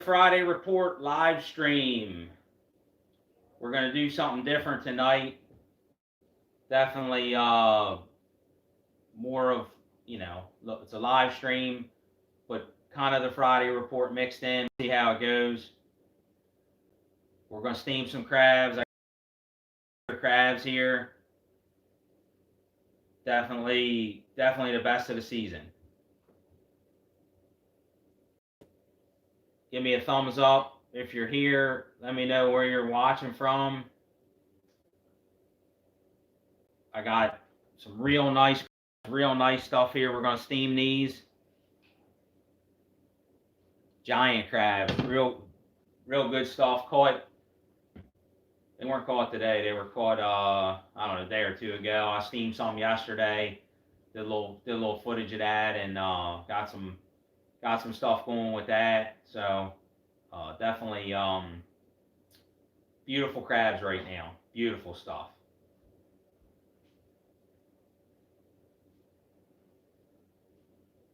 Friday report live stream. We're going to do something different tonight. Definitely more of, it's a live stream, but kind of the Friday report mixed in. See how it goes. We're going to steam some crabs. I got crabs here. Definitely the best of the season. Give me a thumbs up if you're here. Let me know where you're watching from. I got some real nice stuff here. We're going to steam these. Giant crabs. Real good stuff. They weren't caught today. They were caught, I don't know, a day or two ago. I steamed some yesterday. Did a little footage of that, and got some stuff going with that. So definitely beautiful crabs right now. Beautiful stuff.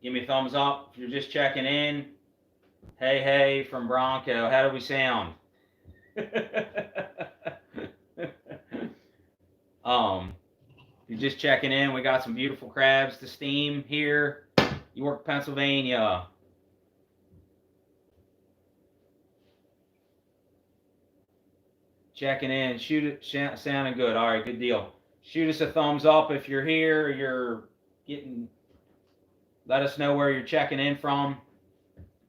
Give me a thumbs up if you're just checking in. Hey from Bronco. How do we sound? If you're just checking in, we got some beautiful crabs to steam here, York, Pennsylvania. Checking in, sounding good. All right, good deal. Shoot us a thumbs up if you're here. Let us know where you're checking in from.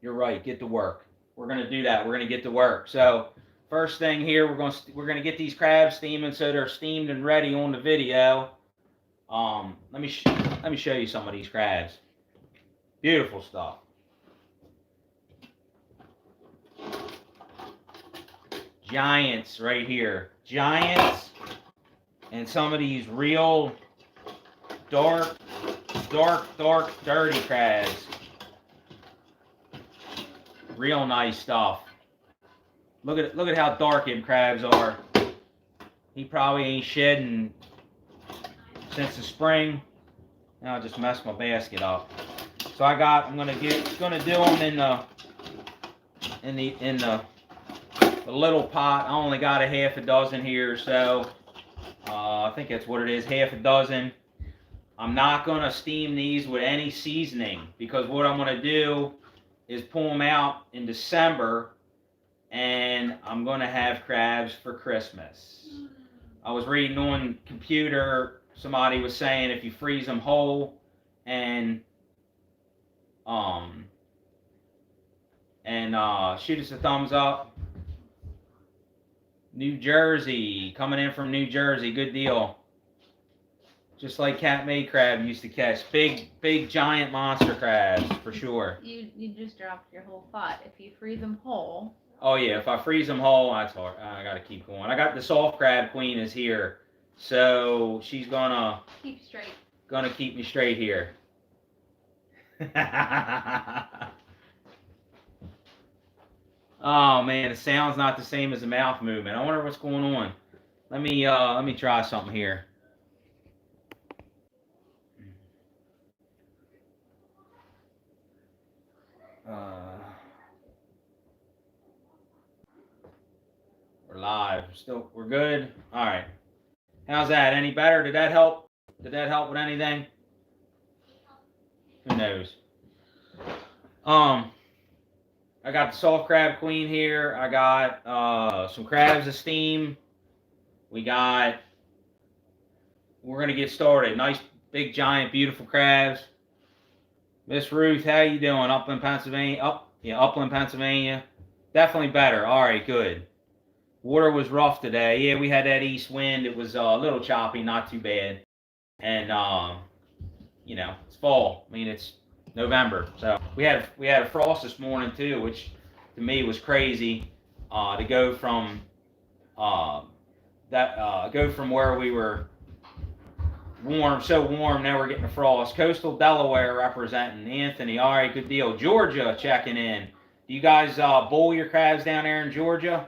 You're right. Get to work. We're gonna do that. We're gonna get to work. So first thing here, we're gonna get these crabs steaming so they're steamed and ready on the video. Let me show you some of these crabs. Beautiful stuff. Giants right here. Giants, and some of these real dark, dirty crabs. Real nice stuff. Look at how dark them crabs are. He probably ain't shedding since the spring. Now I just messed my basket up. So I'm gonna do them in the little pot. I only got a half a dozen here, so I think that's what it is, half a dozen. I'm not gonna steam these with any seasoning because what I'm gonna do is pull them out in December, and I'm gonna have crabs for Christmas. I was reading on computer, somebody was saying if you freeze them whole and shoot us a thumbs up. New Jersey, coming in from New Jersey, good deal. Just like Cat May Crab used to catch. Big giant monster crabs, for sure. You just dropped your whole thought. If you freeze them whole. Oh yeah, if I freeze them whole, that's hard. I gotta keep going. I got the soft crab queen is here. So she's gonna keep straight. Gonna keep me straight here. Oh man, the sound's not the same as the mouth movement. I wonder what's going on. Let me try something here. We're live. We're good. All right. How's that? Any better? Did that help? Did that help with anything? Who knows? I got the soft crab queen here. I got some crabs to steam. We're gonna get started. Nice, big, giant, beautiful crabs. Miss Ruth, how you doing? Upland, Pennsylvania. Upland, Pennsylvania. Definitely better. All right, good. Water was rough today. Yeah, we had that east wind. It was a little choppy, not too bad. And it's fall. I mean, it's November, so we had a frost this morning too, which to me was crazy. To go from where we were so warm, now we're getting a frost. Coastal Delaware representing Anthony. All right, good deal. Georgia checking in. Do you guys boil your crabs down there in Georgia?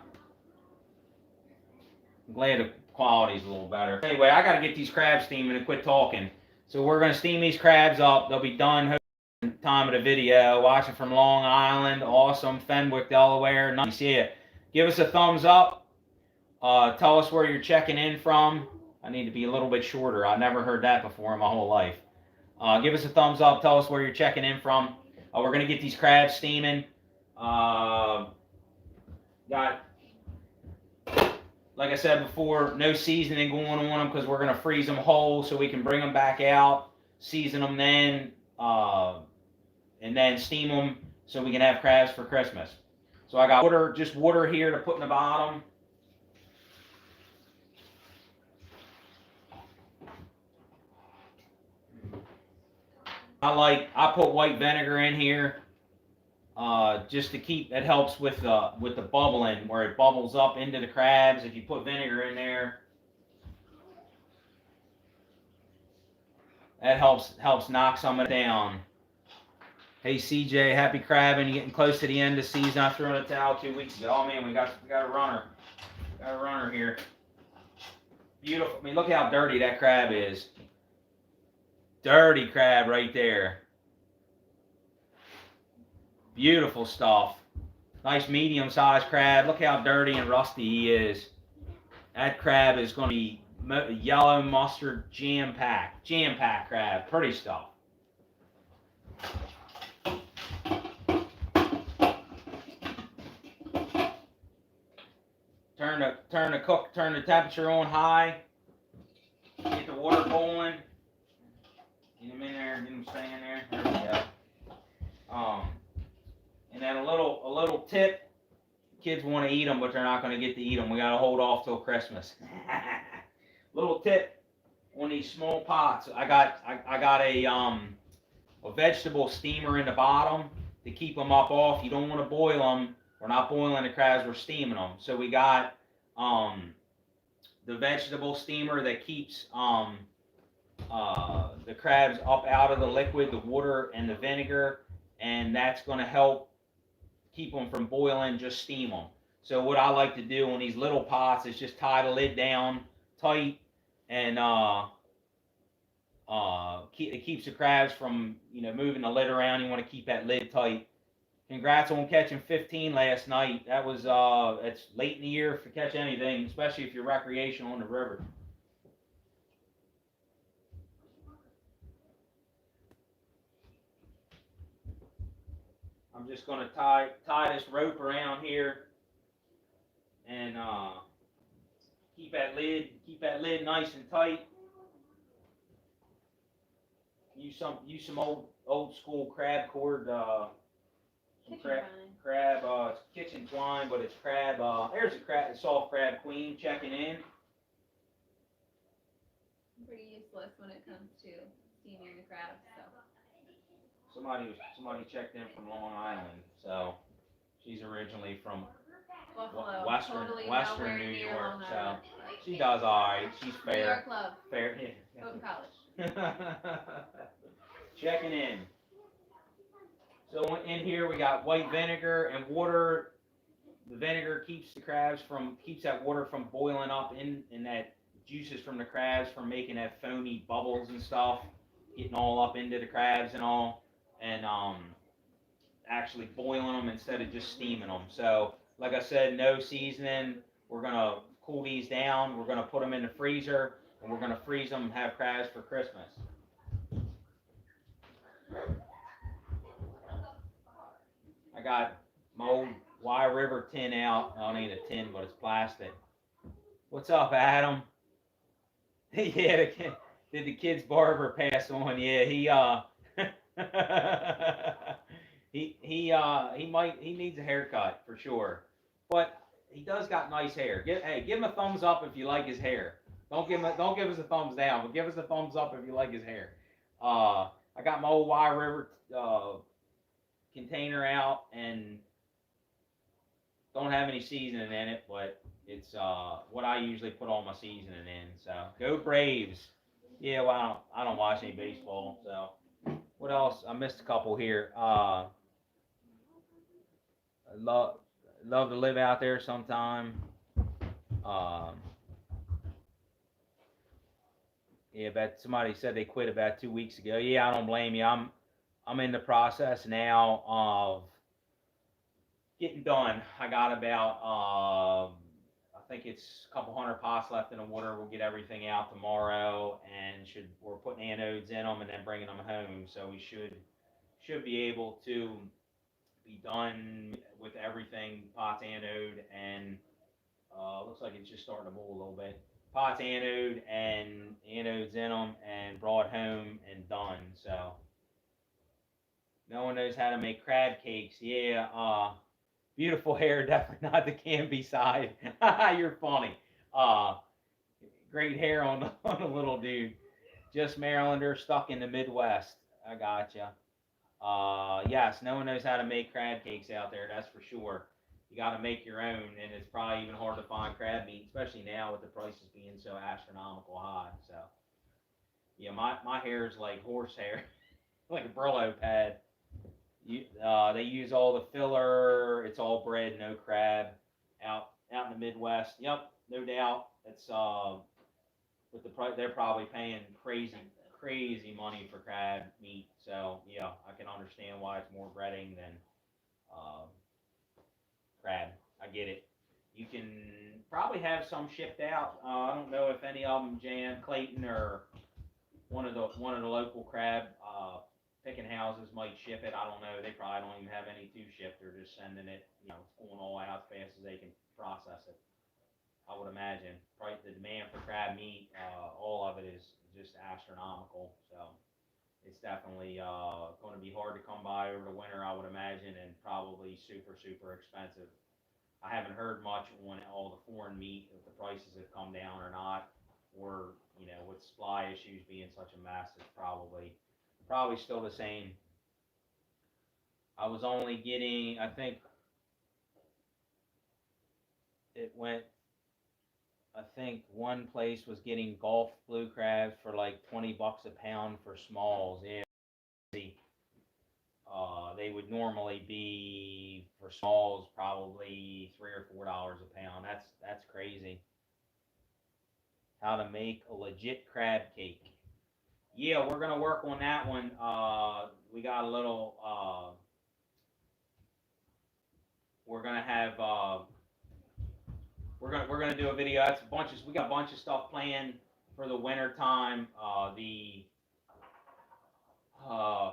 I'm glad the quality's a little better. Anyway, I got to get these crabs steaming and quit talking. So we're going to steam these crabs up. They'll be done time of the video. Watching from Long Island, awesome. Fenwick, Delaware, nice. Yeah. Give us a thumbs up. Tell us where you're checking in from. I need to be a little bit shorter. I've never heard that before in my whole life. Give us a thumbs up. Tell us where you're checking in from. We're going to get these crabs steaming. Got, like I said before, no seasoning going on them because we're going to freeze them whole so we can bring them back out, season them then, and then steam them so we can have crabs for Christmas. So I got water, just water here to put in the bottom. I put white vinegar in here, just to keep, it helps with the bubbling where it bubbles up into the crabs. If you put vinegar in there, that helps knock some of it down. Hey CJ, happy crabbing. You're getting close to the end of the season. I threw in a towel 2 weeks ago. Oh man, we got a runner. Got a runner here. Beautiful. I mean, look how dirty that crab is. Dirty crab right there. Beautiful stuff. Nice medium-sized crab. Look how dirty and rusty he is. That crab is going to be yellow mustard jam-packed. Jam-packed crab. Pretty stuff. Turn the temperature on high. Get the water boiling. Get them in there, get them staying there. There we go. And then a little tip. Kids want to eat them, but they're not going to get to eat them. We got to hold off till Christmas. Little tip on these small pots. I got a vegetable steamer in the bottom to keep them up off. You don't want to boil them. We're not boiling the crabs. We're steaming them. So we got the vegetable steamer that keeps the crabs up out of the liquid, the water and the vinegar, and that's going to help keep them from boiling, just steam them. So what I like to do on these little pots is just tie the lid down tight, and it keeps the crabs from moving the lid around. You want to keep that lid tight. Congrats on catching 15 last night. That was it's late in the year to catch anything, especially if you're recreational on the river. I'm just going to tie this rope around here and keep that lid nice and tight. Use some old school crab cord, crab it's kitchen twine, but it's crab. There's a soft crab queen checking in. I'm pretty useless when it comes to steaming the crabs, so. Somebody checked in from Long Island, so she's originally from Buffalo, Western New York, so she does alright. She's fair. New York Club. Fair, yeah. Open college. Checking in. So in here we got white vinegar and water. The vinegar keeps that water from boiling up in that juices from the crabs from making that foamy bubbles and stuff, getting all up into the crabs and all. And actually boiling them instead of just steaming them. So, like I said, no seasoning. We're going to cool these down. We're going to put them in the freezer, and we're going to freeze them and have crabs for Christmas. I got my old Y River tin out. I don't need a tin, but it's plastic. What's up, Adam? Yeah, did the kid's barber pass on? Yeah, he needs a haircut for sure, but he does got nice hair. Give him a thumbs up if you like his hair. Don't give us a thumbs down, but give us a thumbs up if you like his hair. I got my old Y River container out and don't have any seasoning in it, but it's what I usually put all my seasoning in. So go Braves! Yeah, well I don't watch any baseball, so. What else? I missed a couple here. I love to live out there sometime. Yeah, but somebody said they quit about 2 weeks ago. Yeah, I don't blame you. I'm in the process now of getting done. I got about I think it's a couple hundred pots left in the water. We'll get everything out tomorrow, and we're putting anodes in them and then bringing them home. So we should be able to be done with everything, pots, anode, and looks like it's just starting to boil a little bit. Pots, anode, and anodes in them, and brought home and done. So no one knows how to make crab cakes. Yeah, beautiful hair, definitely not the Canby side. You're funny. Uh, Great hair on the, on the little dude. Just Marylander stuck in the Midwest. I gotcha. Yes, no one knows how to make crab cakes out there. That's for sure. You got to make your own, and it's probably even hard to find crab meat, especially now with the prices being so astronomical high. So, yeah, my hair is like horse hair, like a Brillo pad. They use all the filler. It's all bred, no crab. Out in the Midwest. Yep, no doubt. It's with the price, they're probably paying crazy money for crab meat. So yeah, I can understand why it's more breading than uh, crab. I get it. You can probably have some shipped out. I don't know if any of them, Jan Clayton or one of the local crab picking houses might ship it. I don't know. They probably don't even have any to ship. They're just sending it. It's going all out as fast as they can process it. I would imagine. Right, the demand for crab meat, all of it is just astronomical. So it's definitely going to be hard to come by over the winter, I would imagine, and probably super expensive. I haven't heard much on all the foreign meat if the prices have come down or not, or with supply issues being such a mess, it's probably still the same. I was only getting, I think it went I think one place was getting Gulf blue crabs for like $20 a pound for smalls. Yeah, they would normally be for smalls probably $3 or $4 a pound. That's crazy. How to make a legit crab cake? Yeah, we're gonna work on that one. We got a little. We're gonna have. We're gonna do a video. That's we got a bunch of stuff planned for the winter time. The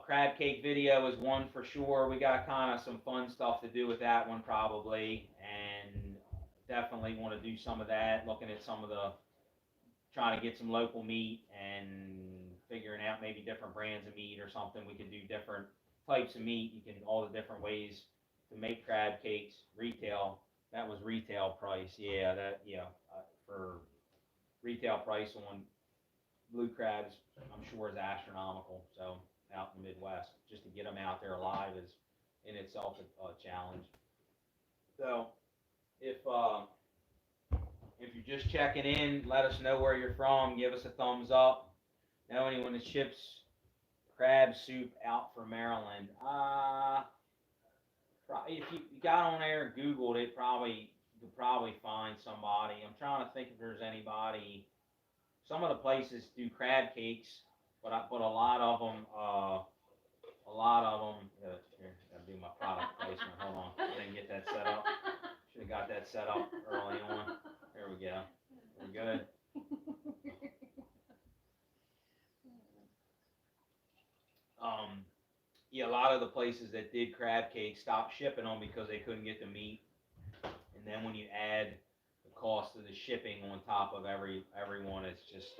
crab cake video is one for sure. We got kind of some fun stuff to do with that one probably, and definitely want to do some of that. Looking at some of the trying to get some local meat and figuring out maybe different brands of meat or something. We could do different types of meat. You can all the different ways to make crab cakes retail. That was retail price. Yeah, for retail price on blue crabs, I'm sure is astronomical. So out in the Midwest, just to get them out there alive is in itself a challenge. So if you're just checking in, let us know where you're from. Give us a thumbs up. Know anyone that ships crab soup out for Maryland? If you got on there and Googled it, you could probably find somebody. I'm trying to think if there's anybody. Some of the places do crab cakes, but a lot of them, here, gotta do my product placement. Hold on, I didn't get that set up. Should have got that set up early on. There we go. We're good. Yeah, a lot of the places that did crab cakes stopped shipping them because they couldn't get the meat. And then when you add the cost of the shipping on top of everyone, it's just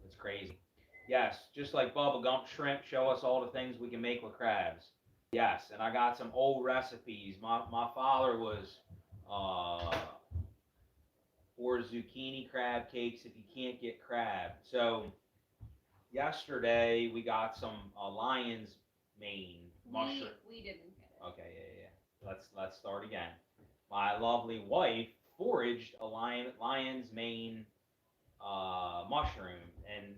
it's crazy. Yes, just like Bubba Gump Shrimp, show us all the things we can make with crabs. Yes, and I got some old recipes. My father was for zucchini crab cakes if you can't get crab. So yesterday we got some lion's mane mushroom. We didn't get it. Okay, yeah. Let's start again. My lovely wife foraged a lion's mane mushroom, and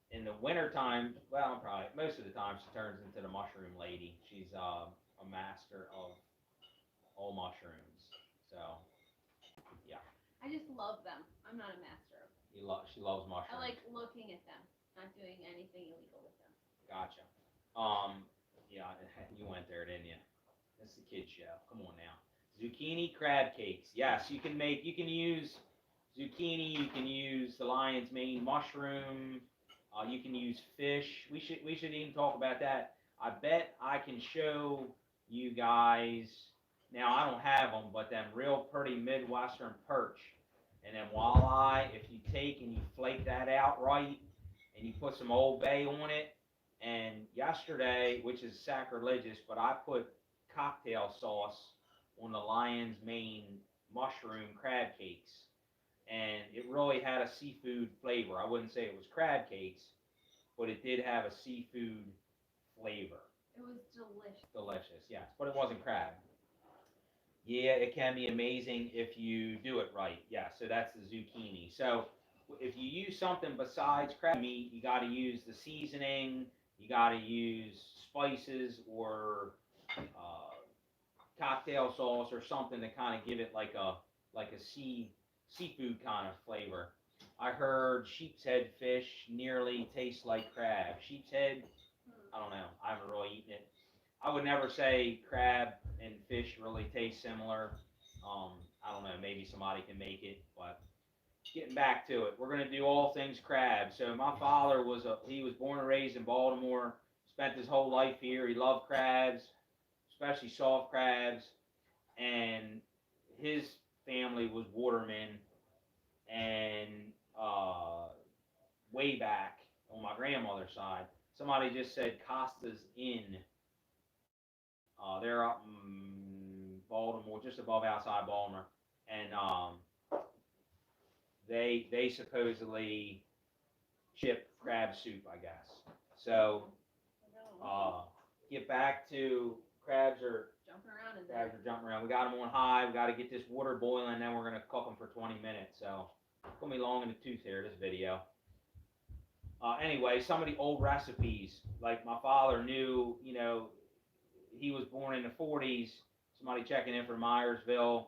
in the wintertime, well, probably most of the time, she turns into the mushroom lady. She's a master of all mushrooms. So, yeah. I just love them. I'm not a master of them. She loves I mushrooms. like looking at them, not doing anything illegal with them. Gotcha. Yeah, you went there, didn't you? It's the kid show. Come on now. Zucchini crab cakes. Yes, you can use zucchini, you can use the lion's mane mushroom, you can use fish. We should even talk about that. I bet I can show you guys. Now I don't have them, but them real pretty Midwestern perch. And then walleye, if you take and you flake that out right, and you put some Old Bay on it, and yesterday, which is sacrilegious, but I put cocktail sauce on the lion's mane mushroom crab cakes, and it really had a seafood flavor. I wouldn't say it was crab cakes, but it did have a seafood flavor. It was delicious. Delicious, yes, but it wasn't crab. Yeah, it can be amazing if you do it right. Yeah, so that's the zucchini. So if you use something besides crab meat, you got to use the seasoning. You got to use spices or uh, cocktail sauce or something to kind of give it like a seafood kind of flavor. I heard sheep's head fish nearly tastes like crab. Sheep's head, I don't know. I haven't really eaten it. I would never say crab and fish really taste similar. I don't know. Maybe somebody can make it, but getting back to it, we're gonna do all things crab. So my father he was born and raised in Baltimore. Spent his whole life here. He loved crabs, especially soft crabs, and his family was watermen. And way back on my grandmother's side, somebody just said Costa's Inn. They're up in Baltimore, just above outside Baltimore, and they supposedly ship crab soup, I guess. So get back to crabs are Jumping around in crabs there. are jumping around. We got them on high. We got to get this water boiling, then we're gonna cook them for 20 minutes. So it's gonna be long in the tooth here. This video. Anyway, some of the old recipes, like my father knew, he was born in the 40s. Somebody checking in from Myersville.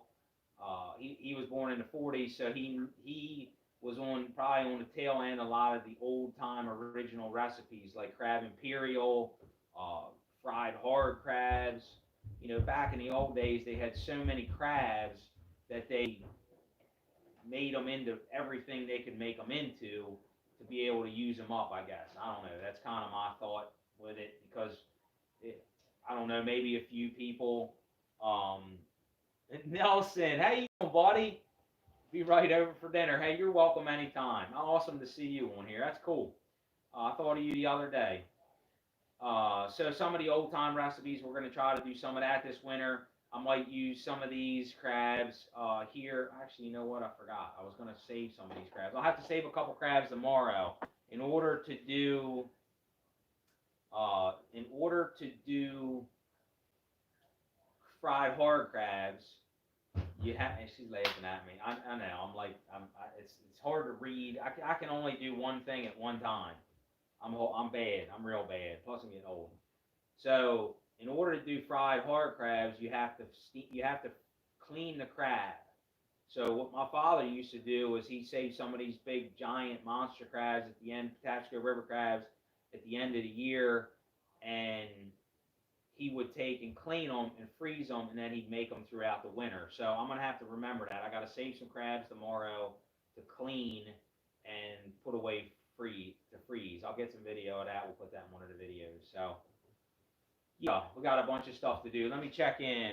He was born in the 40s, so he was probably on the tail end a lot of the old time original recipes like crab imperial, fried hard crabs. Back in the old days, they had so many crabs that they made them into everything they could make them into to be able to use them up. I guess I don't know. That's kind of my thought with it because I don't know. Maybe a few people. Nelson, how you doing, buddy? Be right over for dinner. Hey, you're welcome anytime. Awesome to see you on here. That's cool. I thought of you the other day. So some of the old time recipes, we're going to try to do some of that this winter. I might use some of these crabs here. Actually, you know what? I forgot. I was going to save some of these crabs. I'll have to save a couple crabs tomorrow in order to do fried hard crabs. You have. And she's laughing at me. I know. It's hard to read. I can only do one thing at one time. I'm bad. I'm real bad. Plus, I'm getting old. So, in order to do fried hard crabs, you have to clean the crab. So, what my father used to do was he saved some of these big giant monster crabs at the end, Patapsco River crabs, at the end of the year, and he would take and clean them and freeze them, and then he'd make them throughout the winter. So I'm gonna have to remember that. I gotta save some crabs tomorrow to clean and put away to freeze. I'll get some video of that. We'll put that in one of the videos. So yeah, we got a bunch of stuff to do. Let me check in.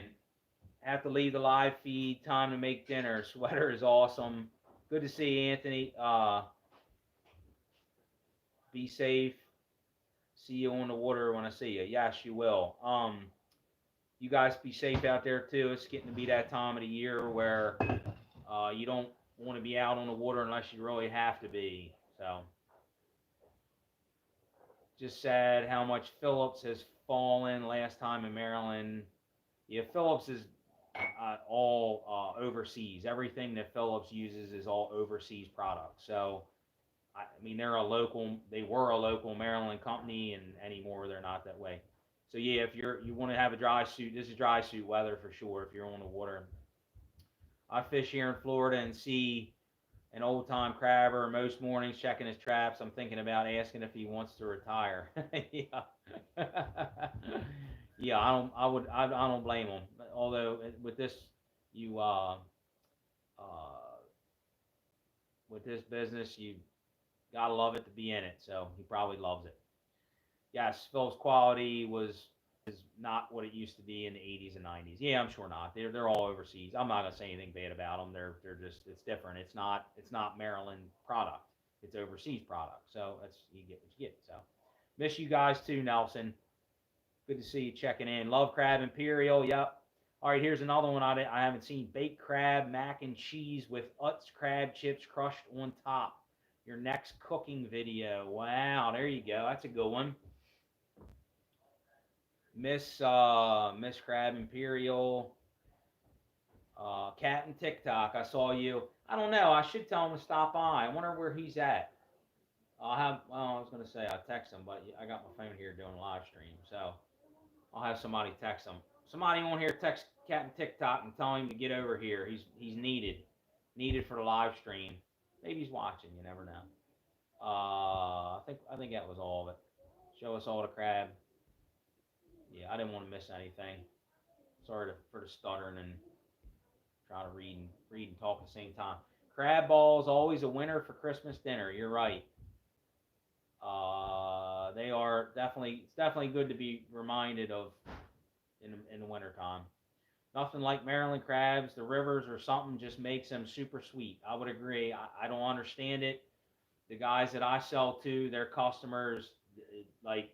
Have to leave the live feed. Time to make dinner. Sweater is awesome. Good to see you, Anthony. Be safe. See you on the water when I see you. Yes, you will. You guys be safe out there too. It's getting to be that time of the year where you don't want to be out on the water unless you really have to be. So, just sad how much Phillips has fallen last time in Maryland. Yeah, Phillips is all overseas. Everything that Phillips uses is all overseas products. So, I mean, they were a local Maryland company, and anymore they're not that way. So yeah, if you want to have a dry suit, this is dry suit weather for sure. If you're on the water, I fish here in Florida and see an old-time crabber. Most mornings checking his traps. I'm thinking about asking if he wants to retire. Yeah. Yeah, I don't blame him. Although with this, you uh, with this business, you gotta love it to be in it. So he probably loves it. Yes, Phil's quality is not what it used to be in the 80s and 90s. Yeah, I'm sure not. They're all overseas. I'm not gonna say anything bad about them. They're just, it's different. It's not Maryland product. It's overseas product. So that's, you get what you get. So miss you guys too, Nelson. Good to see you checking in. Love Crab Imperial. Yep. All right, here's another one I haven't seen. Baked crab, mac and cheese with Utz crab chips crushed on top. Your next cooking video. Wow, there you go. That's a good one. Miss Crab Imperial. Cat and TikTok. I saw you. I don't know. I should tell him to stop by. I wonder where he's at. I was gonna say I'll text him, but I got my phone here doing a live stream, so I'll have somebody text him. Somebody on here text Cat and TikTok and tell him to get over here. He's needed for the live stream. Maybe he's watching. You never know. I think that was all of it. Show us all the crab. Yeah, I didn't want to miss anything. Sorry for the stuttering and trying to read and talk at the same time. Crab balls always a winner for Christmas dinner. You're right. They are definitely. It's definitely good to be reminded of in the wintertime. Nothing like Maryland crabs. The rivers or something just makes them super sweet. I would agree. I don't understand it. The guys that I sell to, their customers, like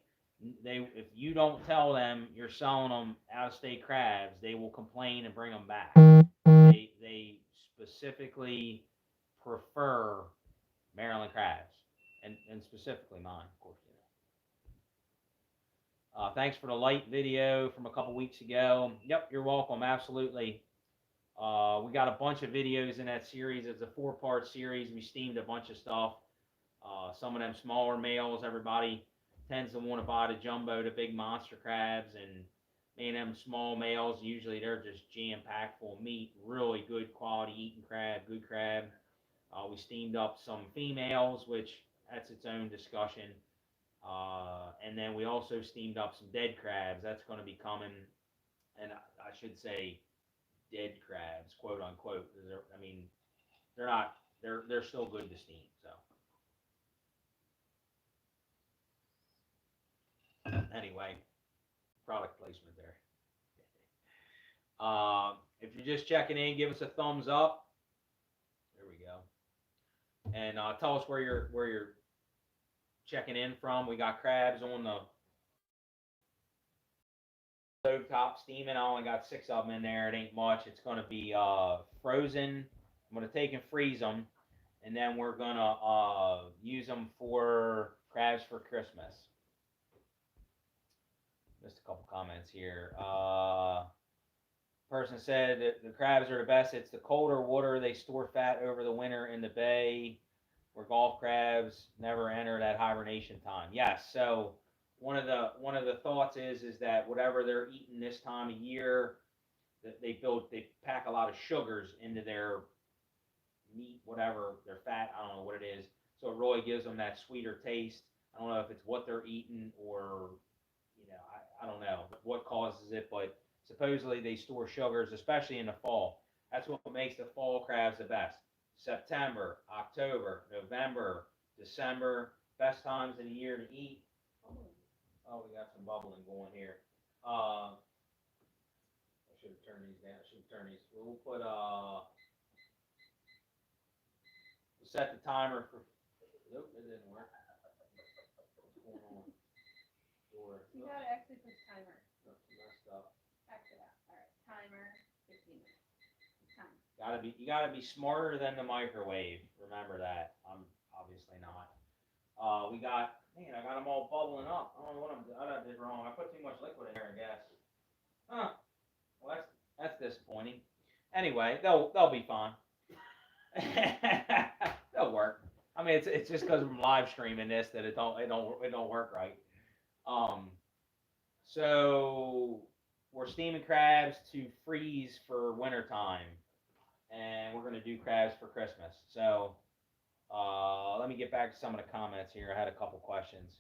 if you don't tell them you're selling them out of state crabs, they will complain and bring them back. They specifically prefer Maryland crabs, and specifically mine, of course. Thanks for the light video from a couple weeks ago. Yep, you're welcome. Absolutely. We got a bunch of videos in that series. It's a 4-part series. We steamed a bunch of stuff. Some of them smaller males, everybody tends to want to buy the jumbo, the big monster crabs, and man, them small males, usually they're just jam-packed full of meat. Really good quality eating crab, good crab. We steamed up some females, which that's its own discussion. And then we also steamed up some dead crabs. That's going to be coming, and I should say dead crabs, quote unquote. I mean, they're not. They're still good to steam. So anyway, product placement there. If you're just checking in, give us a thumbs up. There we go. And tell us where you're checking in from. We got crabs on the stove top steaming. I only got 6 of them in there. It ain't much. It's going to be frozen. I'm going to take and freeze them, and then we're going to use them for crabs for Christmas. Just a couple comments here. Person said that the crabs are the best. It's the colder water. They store fat over the winter in the bay, where Gulf crabs never enter that hibernation time. Yes. So one of the thoughts is that whatever they're eating this time of year, that they pack a lot of sugars into their meat, whatever their fat. I don't know what it is. So it really gives them that sweeter taste. I don't know if it's what they're eating or I don't know what causes it, but supposedly they store sugars, especially in the fall. That's what makes the fall crabs the best. September, October, November, December, best times in the year to eat. Oh, we got some bubbling going here. I should have turned these down. I should have turned these. We'll put we'll set the timer for. Nope, it didn't work. What's going on? You gotta actually push timer. Nope, messed up. Exit out. Alright, timer, 15 minutes. Time. You gotta be smarter than the microwave. Remember that. I'm obviously not. I got them all bubbling up. I don't know what I did wrong. I put too much liquid in there, I guess. Huh. Well, that's disappointing. Anyway, they'll be fine. They'll work. I mean, it's just because I'm live streaming this that it don't work right. So we're steaming crabs to freeze for wintertime, and we're gonna do crabs for Christmas. So Let me get back to some of the comments here. I had a couple questions.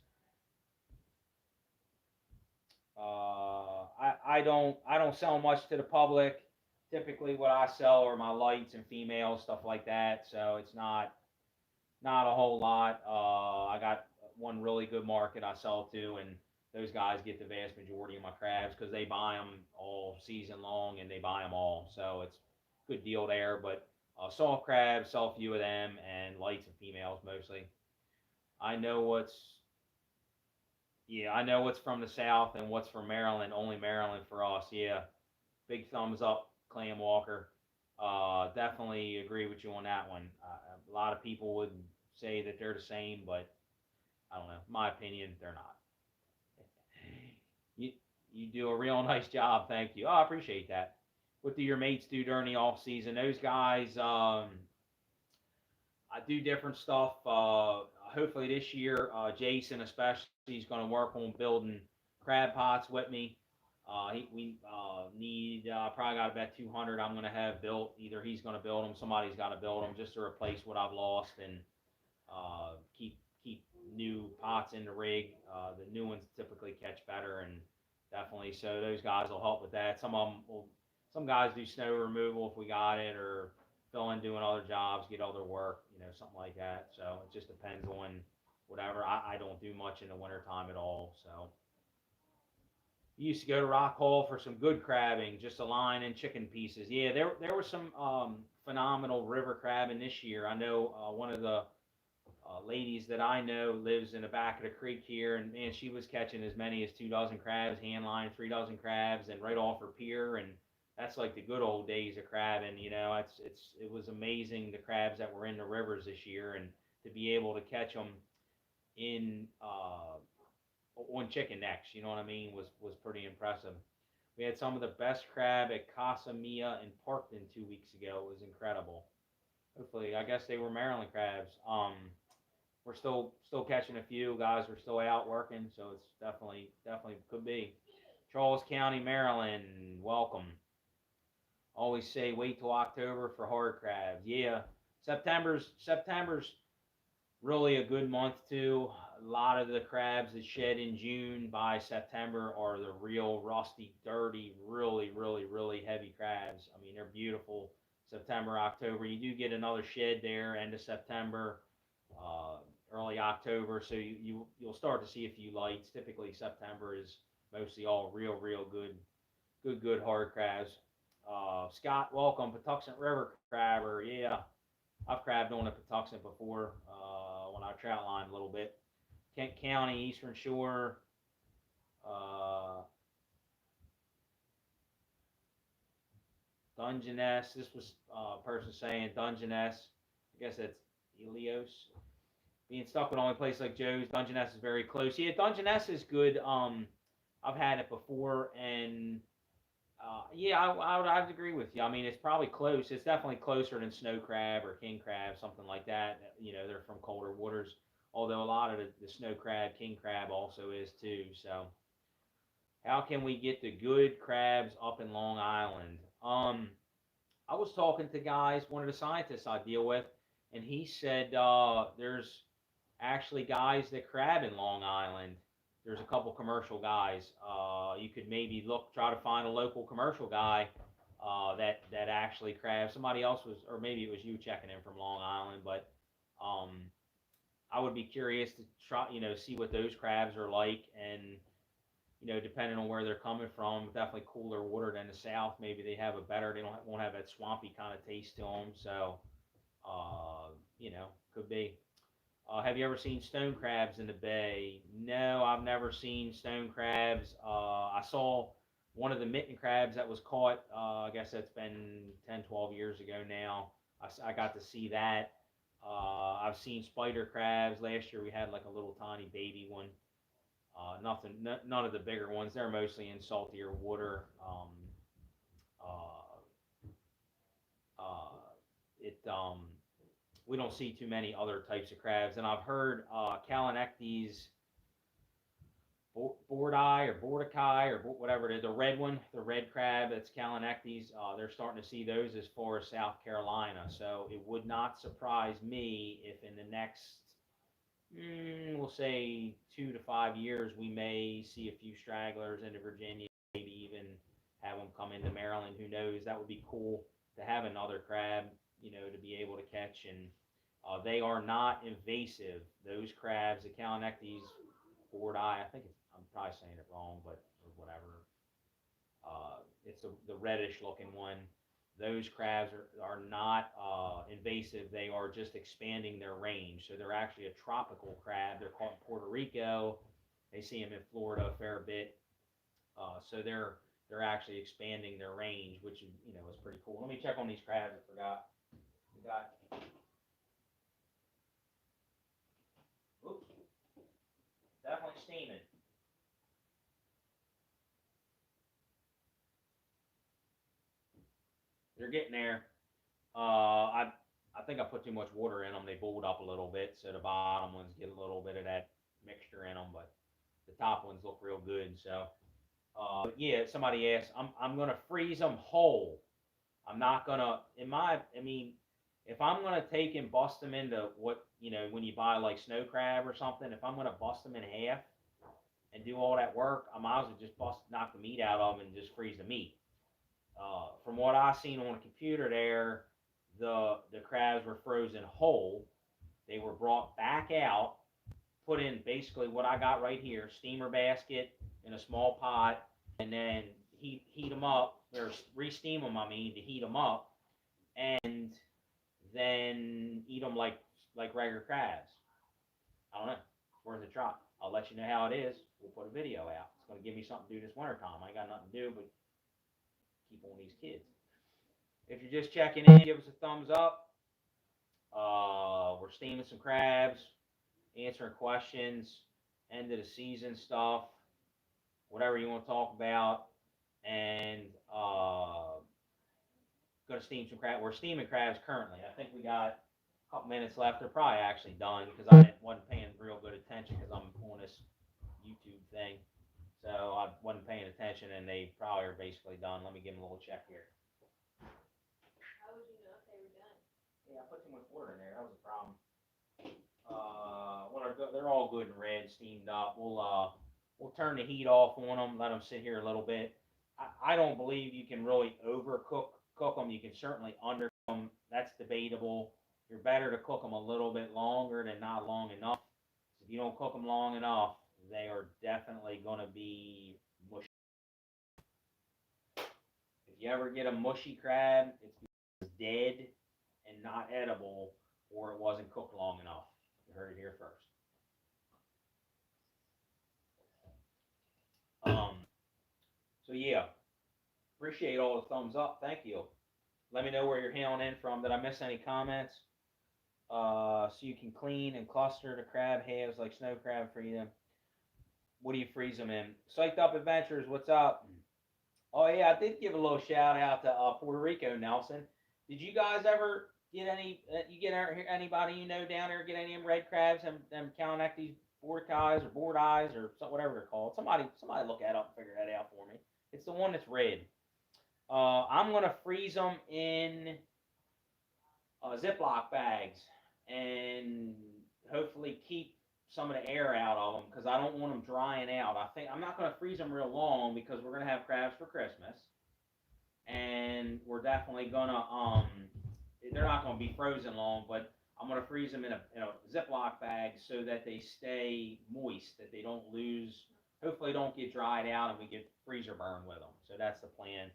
I don't sell much to the public. Typically, what I sell are my lights and females, stuff like that. So it's not a whole lot. I got one really good market I sell to, and those guys get the vast majority of my crabs because they buy them all season long and they buy them all. So it's a good deal there. But soft crabs, sell a few of them, and lights and females mostly. I know what's Yeah, I know what's from the South and what's from Maryland. Only Maryland for us. Yeah, big thumbs up, Clam Walker. Definitely agree with you on that one. A lot of people would say that they're the same, but I don't know. My opinion, they're not. You you do a real nice job. Thank you. Oh, I appreciate that. What do your mates do during the off season? Those guys, I do different stuff. Hopefully this year, Jason especially is going to work on building crab pots with me. We need probably got about 200. I'm going to have built. Either he's going to build them, somebody's got to build them, just to replace what I've lost and keep new pots in the rig. The new ones typically catch better, and definitely so those guys will help with that. Some guys do snow removal if we got it, or fill in doing other jobs, get other work, something like that. So it just depends on whatever. I don't do much in the wintertime at all. So we used to go to Rock Hall for some good crabbing, just a line and chicken pieces. Yeah, there was some phenomenal river crabbing this year. I know one of the ladies that I know lives in the back of the creek here, and man, she was catching as many as 2 dozen crabs, hand line 3 dozen crabs, and right off her pier, and that's like the good old days of crabbing. It was amazing the crabs that were in the rivers this year, and to be able to catch them in on chicken necks, you know what I mean, was pretty impressive. We had some of the best crab at Casa Mia in Parkton 2 weeks ago. It was incredible. Hopefully, I guess they were Maryland crabs. We're still catching a few guys. Are still out working, so it's definitely could be. Charles County, Maryland. Welcome. Always say wait till October for hard crabs. Yeah, September's really a good month too. A lot of the crabs that shed in June by September are the real rusty, dirty, really heavy crabs. I mean, they're beautiful. September, October. You do get another shed there, end of September, uh, early October. So you'll start to see a few lights. Typically, September is mostly all real good hard crabs. Scott, welcome, Patuxent River crabber. Yeah, I've crabbed on the Patuxent before when I trout lined a little bit. Kent County, Eastern Shore. Uh, Dungeness. This was a person saying Dungeness. I guess that's Elios. Being stuck with only place like Joe's, Dungeness is very close. Yeah, Dungeness is good. I've had it before, and yeah, I would agree with you. I mean, it's probably close. It's definitely closer than snow crab or king crab, something like that. They're from colder waters. Although a lot of the snow crab, king crab also is too. So, how can we get the good crabs up in Long Island? I was talking to guys, one of the scientists I deal with, and he said there's actually guys that crab in Long Island. There's a couple commercial guys. You could maybe try to find a local commercial guy that actually crabs. Somebody else was, or maybe it was you checking in from Long Island, but um, I would be curious to try, see what those crabs are like, and depending on where they're coming from, definitely cooler water than the South. Maybe they have a better, they won't have that swampy kind of taste to them. So, uh, could be. Have you ever seen stone crabs in the bay? No, I've never seen stone crabs. I saw one of the mitten crabs that was caught. I guess that's been 10, 12 years ago now. I got to see that. I've seen spider crabs. Last year we had like a little tiny baby one. None of the bigger ones. They're mostly in saltier water. Uh, uh, it We don't see too many other types of crabs. And I've heard Calanectes Bordi or Bordekai or whatever it is, the red one, the red crab that's Calanectes, they're starting to see those as far as South Carolina. So it would not surprise me if in the next, we'll say 2 to 5 years, we may see a few stragglers into Virginia, maybe even have them come into Maryland. Who knows? That would be cool to have another crab, to be able to catch. And they are not invasive. Those crabs, the Calanectes, Board Eye. I'm probably saying it wrong, but or whatever. It's the reddish looking one. Those crabs are not invasive. They are just expanding their range. So they're actually a tropical crab. They're caught in Puerto Rico. They see them in Florida a fair bit. So they're actually expanding their range, which is pretty cool. Let me check on these crabs. I forgot. We got. Oops. Definitely steaming. They're getting there. I think I put too much water in them. They bubbled up a little bit, so the bottom ones get a little bit of that mixture in them, but the top ones look real good. So, but yeah, somebody asked, I'm gonna freeze them whole. I'm not gonna, I mean, if I'm gonna take and bust them into what when you buy like snow crab or something, if I'm gonna bust them in half and do all that work, I might as well just knock the meat out of them and just freeze the meat. From what I seen on the computer there, the crabs were frozen whole. They were brought back out, put in basically what I got right here, steamer basket in a small pot, and then heat them up or re-steam them. I mean, to heat them up, and then eat them like regular crabs. I don't know. It's worth a try. I'll let you know how it is. We'll put a video out. It's gonna give me something to do this winter time. I ain't got nothing to do but keep on these kids. If you're just checking in, give us a thumbs up. We're steaming some crabs, answering questions, end of the season stuff, whatever you want to talk about, and gonna steam some crab. We're steaming crabs currently. I think we got a couple minutes left. They're probably actually done because I wasn't paying real good attention because I'm on this YouTube thing, so I wasn't paying attention, and they probably are basically done. Let me give them a little check here. How would you know if they were done? Yeah, I put too much water in there. That was a problem. They're all good and red, steamed up. We'll turn the heat off on them, let them sit here a little bit. I don't believe you can really cook them. You can certainly undercook them. That's debatable. You're better to cook them a little bit longer than not long enough. If you don't cook them long enough, they are definitely going to be mushy. If you ever get a mushy crab, it's because it's dead and not edible, or it wasn't cooked long enough. You heard it here first. So yeah, appreciate all the thumbs up. Thank you. Let me know where you're hailing in from. Did I miss any comments? So you can clean and cluster the crab halves like snow crab for you. What do you freeze them in? Psyched Up Adventures, what's up? Oh yeah, I did give a little shout out to Puerto Rico, Nelson. Did you guys ever get any? You get anybody down there get any of them red crabs, them Calanectes board eyes or board eyes or whatever they're called? Somebody look that up and figure that out for me. It's the one that's red. I'm gonna freeze them in Ziploc bags and hopefully keep some of the air out of them because I don't want them drying out. I'm not going to freeze them real long because we're going to have crabs for Christmas, and we're definitely going to they're not going to be frozen long, but I'm going to freeze them in a Ziploc bag so that they stay moist, that they don't lose. Hopefully, don't get dried out and we get freezer burn with them. So that's the plan.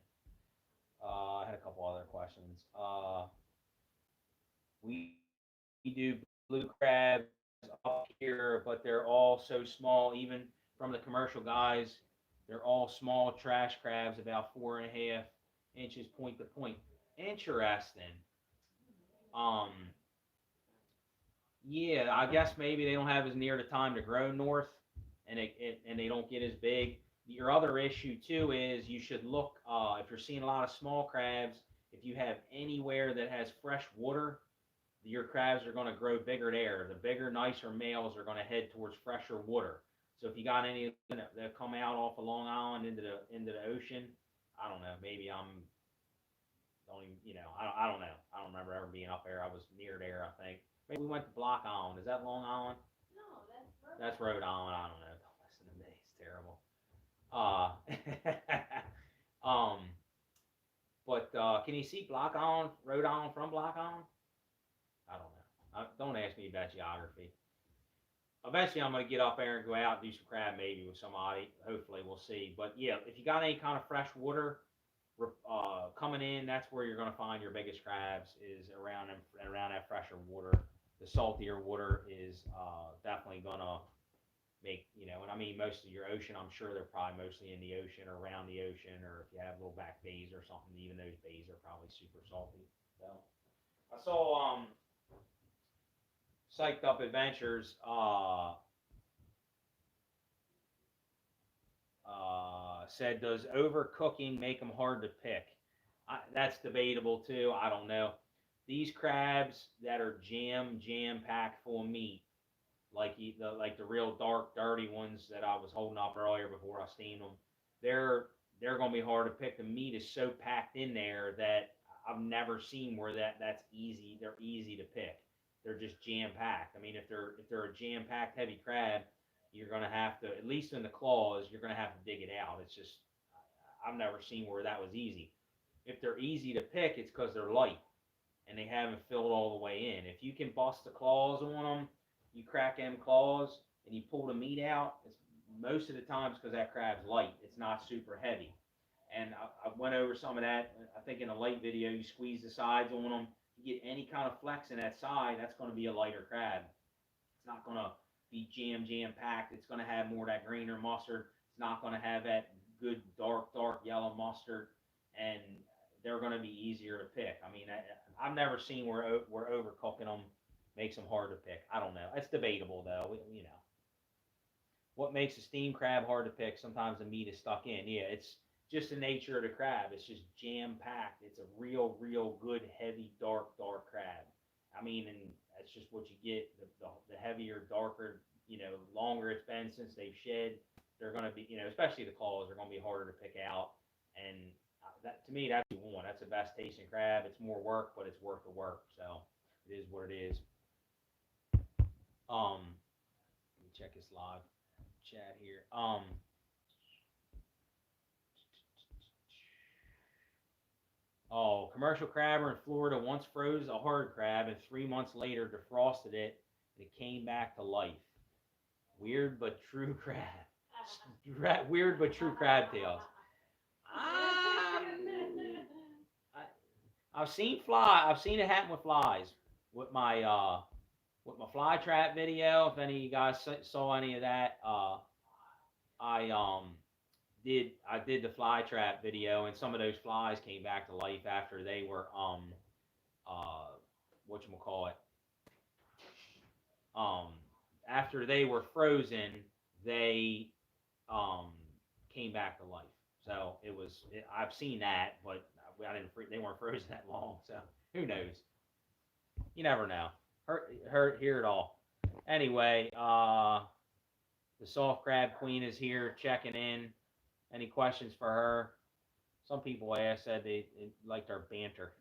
I had a couple other questions. We do blue crabs up here, but they're all so small, even from the commercial guys. They're all small trash crabs, about 4.5 inches point to point. Interesting. Um, yeah, I guess maybe they don't have as near the time to grow north, and they don't get as big. Your other issue too is you should look if you're seeing a lot of small crabs. If you have anywhere that has fresh water, your crabs are going to grow bigger there. The bigger, nicer males are going to head towards fresher water. So if you got any that come out off of Long Island into the ocean, I don't know. Maybe I'm don't even, I don't know. I don't remember ever being up there. I was near there, I think. Maybe we went to Block Island. Is that Long Island? No, That's Rhode Island. I don't know. Don't listen to me. It's terrible. Um, but can you see Block Island, Rhode Island from Block Island? I don't know. Don't ask me about geography. Eventually, I'm gonna get up there and go out and do some crab maybe with somebody. Hopefully, we'll see. But yeah, if you got any kind of fresh water coming in, that's where you're gonna find your biggest crabs is around that fresher water. The saltier water is definitely gonna make, and I mean most of your ocean, I'm sure they're probably mostly in the ocean or around the ocean, or if you have little back bays or something, even those bays are probably super salty. So I saw Psyched Up Adventures said, does overcooking make them hard to pick? That's debatable too. I don't know. These crabs that are jam packed full of meat, like the real dark, dirty ones that I was holding up earlier before I steamed them, they're gonna be hard to pick. The meat is so packed in there that I've never seen where that's easy. They're easy to pick. They're just jam packed. I mean, if they're a jam packed heavy crab, you're gonna have to, at least in the claws, you're gonna have to dig it out. It's just I've never seen where that was easy. If they're easy to pick, it's because they're light and they haven't filled all the way in. If you can bust the claws on them, you crack them claws and you pull the meat out, it's most of the times because that crab's light. It's not super heavy. And I went over some of that. I think in a light video, you squeeze the sides on them. You get any kind of flex in that side, that's going to be a lighter crab. It's not going to be jam packed. It's going to have more of that greener mustard. It's not going to have that good dark yellow mustard, and they're going to be easier to pick. I mean, I've never seen where overcooking them makes them hard to pick. I don't know. It's debatable though. What makes a steamed crab hard to pick? Sometimes the meat is stuck in. Yeah, it's just the nature of the crab. It's just jam packed. It's a real good heavy dark crab. I mean, and that's just what you get. The heavier, darker, longer it's been since they've shed, they're going to be, especially the claws, are going to be harder to pick out. And that, to me, that's what you want. That's the best tasting crab. It's more work, but it's worth the work. So it is what it is. Let me check this live chat here. Commercial crabber in Florida once froze a hard crab and 3 months later defrosted it and it came back to life. Weird but true crab. Weird but true crab tales. I've seen it happen with flies. With my fly trap video, if any of you guys saw any of that, I did the fly trap video, and some of those flies came back to life after they were whatchamacallit, after they were frozen, they came back to life. So I've seen that, but they weren't frozen that long, so who knows? You never know. Hear it all. Anyway, the soft crab queen is here checking in. Any questions for her? Some people said they liked our banter.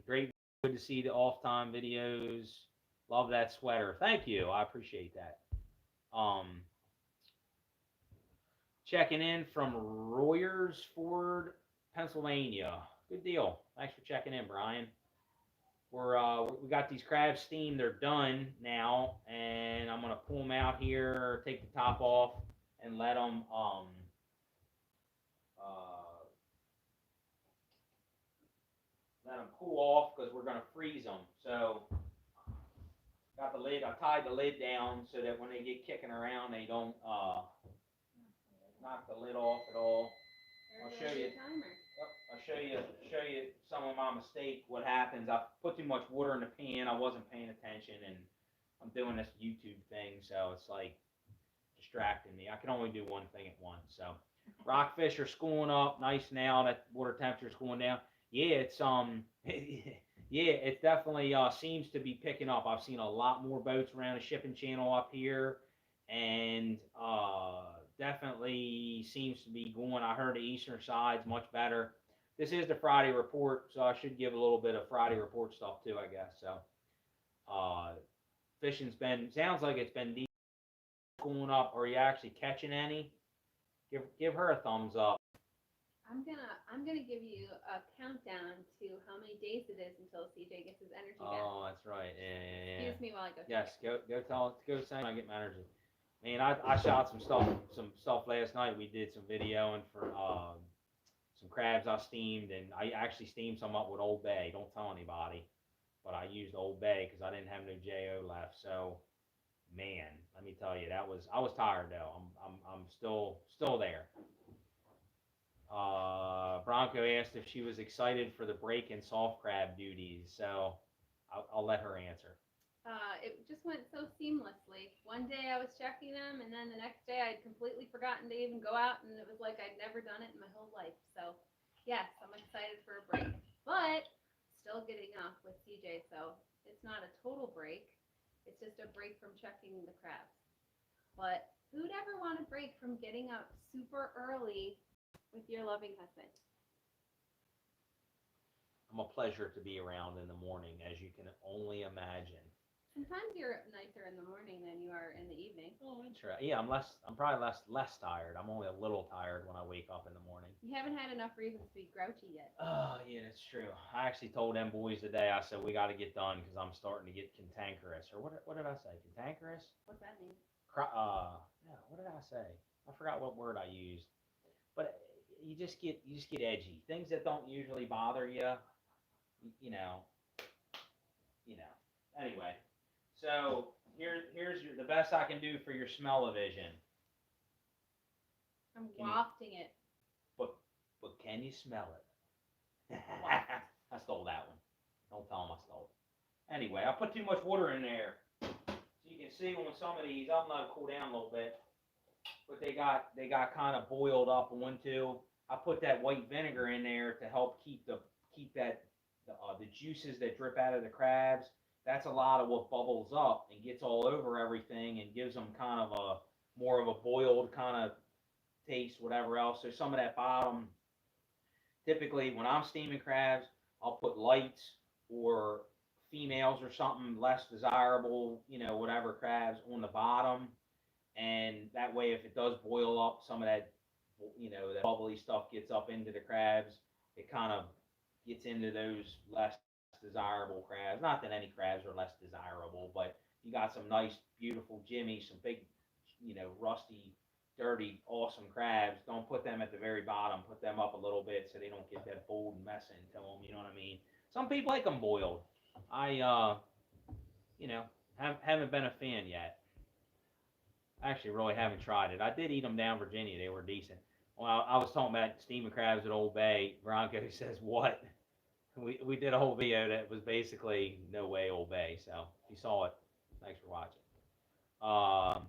Great, good to see the off time videos. Love that sweater. Thank you. I appreciate that. Checking in from Royersford, Pennsylvania. Good deal. Thanks for checking in, Brian. We got these crabs steamed. They're done now, and I'm gonna pull them out here, take the top off, and let them cool off because we're gonna freeze them. So got the lid. I tied the lid down so that when they get kicking around, they don't knock the lid off at all. I'll show you. I'll show you some of my mistake. What happens? I put too much water in the pan. I wasn't paying attention, and I'm doing this YouTube thing, so it's like distracting me. I can only do one thing at once. So rockfish are schooling up nice now that water temperature is cooling down. Yeah, it's Yeah, it definitely seems to be picking up. I've seen a lot more boats around the shipping channel up here, and definitely seems to be going. I heard the eastern side's much better. This is the Friday report, so I should give a little bit of Friday report stuff too, I guess. So, uh, fishing's been sounds like it's been going up. Are you actually catching any? Give her a thumbs up. I'm gonna give you a countdown to how many days it is until CJ gets his energy back. Oh, that's right. Yeah. Excuse me while I go. Yes, go say I get my energy. Man, I shot some stuff last night. We did some videoing for some crabs I steamed, and I actually steamed some up with Old Bay. Don't tell anybody, but I used Old Bay because I didn't have no Jo left. So, man, let me tell you, I was tired though. I'm still there. Bronco asked if she was excited for the break in soft crab duties, so I'll let her answer. It just went so seamlessly. One day I was checking them, and then the next day I'd completely forgotten to even go out, and it was like I'd never done it in my whole life. So, yes, I'm excited for a break, but still getting off with CJ, so it's not a total break. It's just a break from checking the crabs. But who'd ever want a break from getting up super early with your loving husband? I'm a pleasure to be around in the morning, as you can only imagine. Sometimes you're nicer in the morning than you are in the evening. Oh, interesting. Yeah, I'm probably less tired. I'm only a little tired when I wake up in the morning. You haven't had enough reasons to be grouchy yet. Oh, yeah, that's true. I actually told them boys today. I said we got to get done because I'm starting to get cantankerous. Or what did I say? Cantankerous? What's that mean? Yeah. What did I say? I forgot what word I used. But you just get edgy. Things that don't usually bother you. You know. You know. Anyway, so the best I can do for your smell-o-vision. I'm Can you, wafting it. but can you smell it? I stole that one. Don't tell them I stole it. Anyway, I put too much water in there, so you can see on some of these. I'm gonna cool down a little bit, but they got kind of boiled up one too. I put that white vinegar in there to help keep the juices that drip out of the crabs. That's a lot of what bubbles up and gets all over everything and gives them kind of a more of a boiled kind of taste, whatever else. So some of that bottom, typically when I'm steaming crabs, I'll put lights or females or something less desirable, whatever crabs on the bottom, and that way if it does boil up, some of that, that bubbly stuff gets up into the crabs. It kind of gets into those less desirable crabs. Not that any crabs are less desirable, but you got some nice, beautiful jimmy, some big, rusty, dirty, awesome crabs. Don't put them at the very bottom. Put them up a little bit so they don't get that bold mess into them. You know what I mean? Some people like them boiled. I, haven't been a fan yet. Actually, really haven't tried it. I did eat them down in Virginia. They were decent. Well, I was talking about steaming crabs at Old Bay. Bronco says, what? We did a whole video that was basically no way Old Bay. So if you saw it, thanks for watching. Um,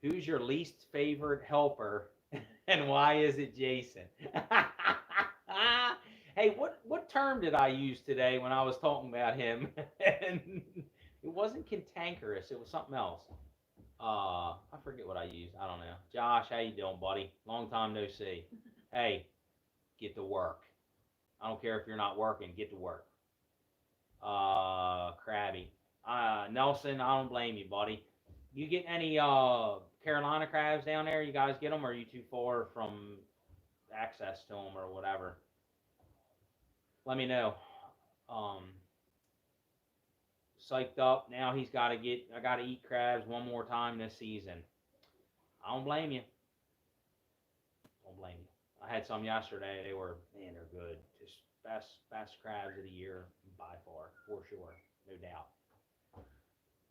who's your least favorite helper, and why is it Jason? Hey, what term did I use today when I was talking about him? And it wasn't cantankerous. It was something else. I forget what I used. I don't know. Josh, how you doing, buddy? Long time no see. Hey, get to work. I don't care if you're not working. Get to work. Krabby. Nelson, I don't blame you, buddy. You get any Carolina crabs down there? You guys get them, or are you too far from access to them, or whatever? Let me know. Um, Psyched up. Now he's got to get. I got to eat crabs one more time this season. I don't blame you. Don't blame you. I had some yesterday. They were, man, they're good. Just best crabs of the year by far, for sure, no doubt.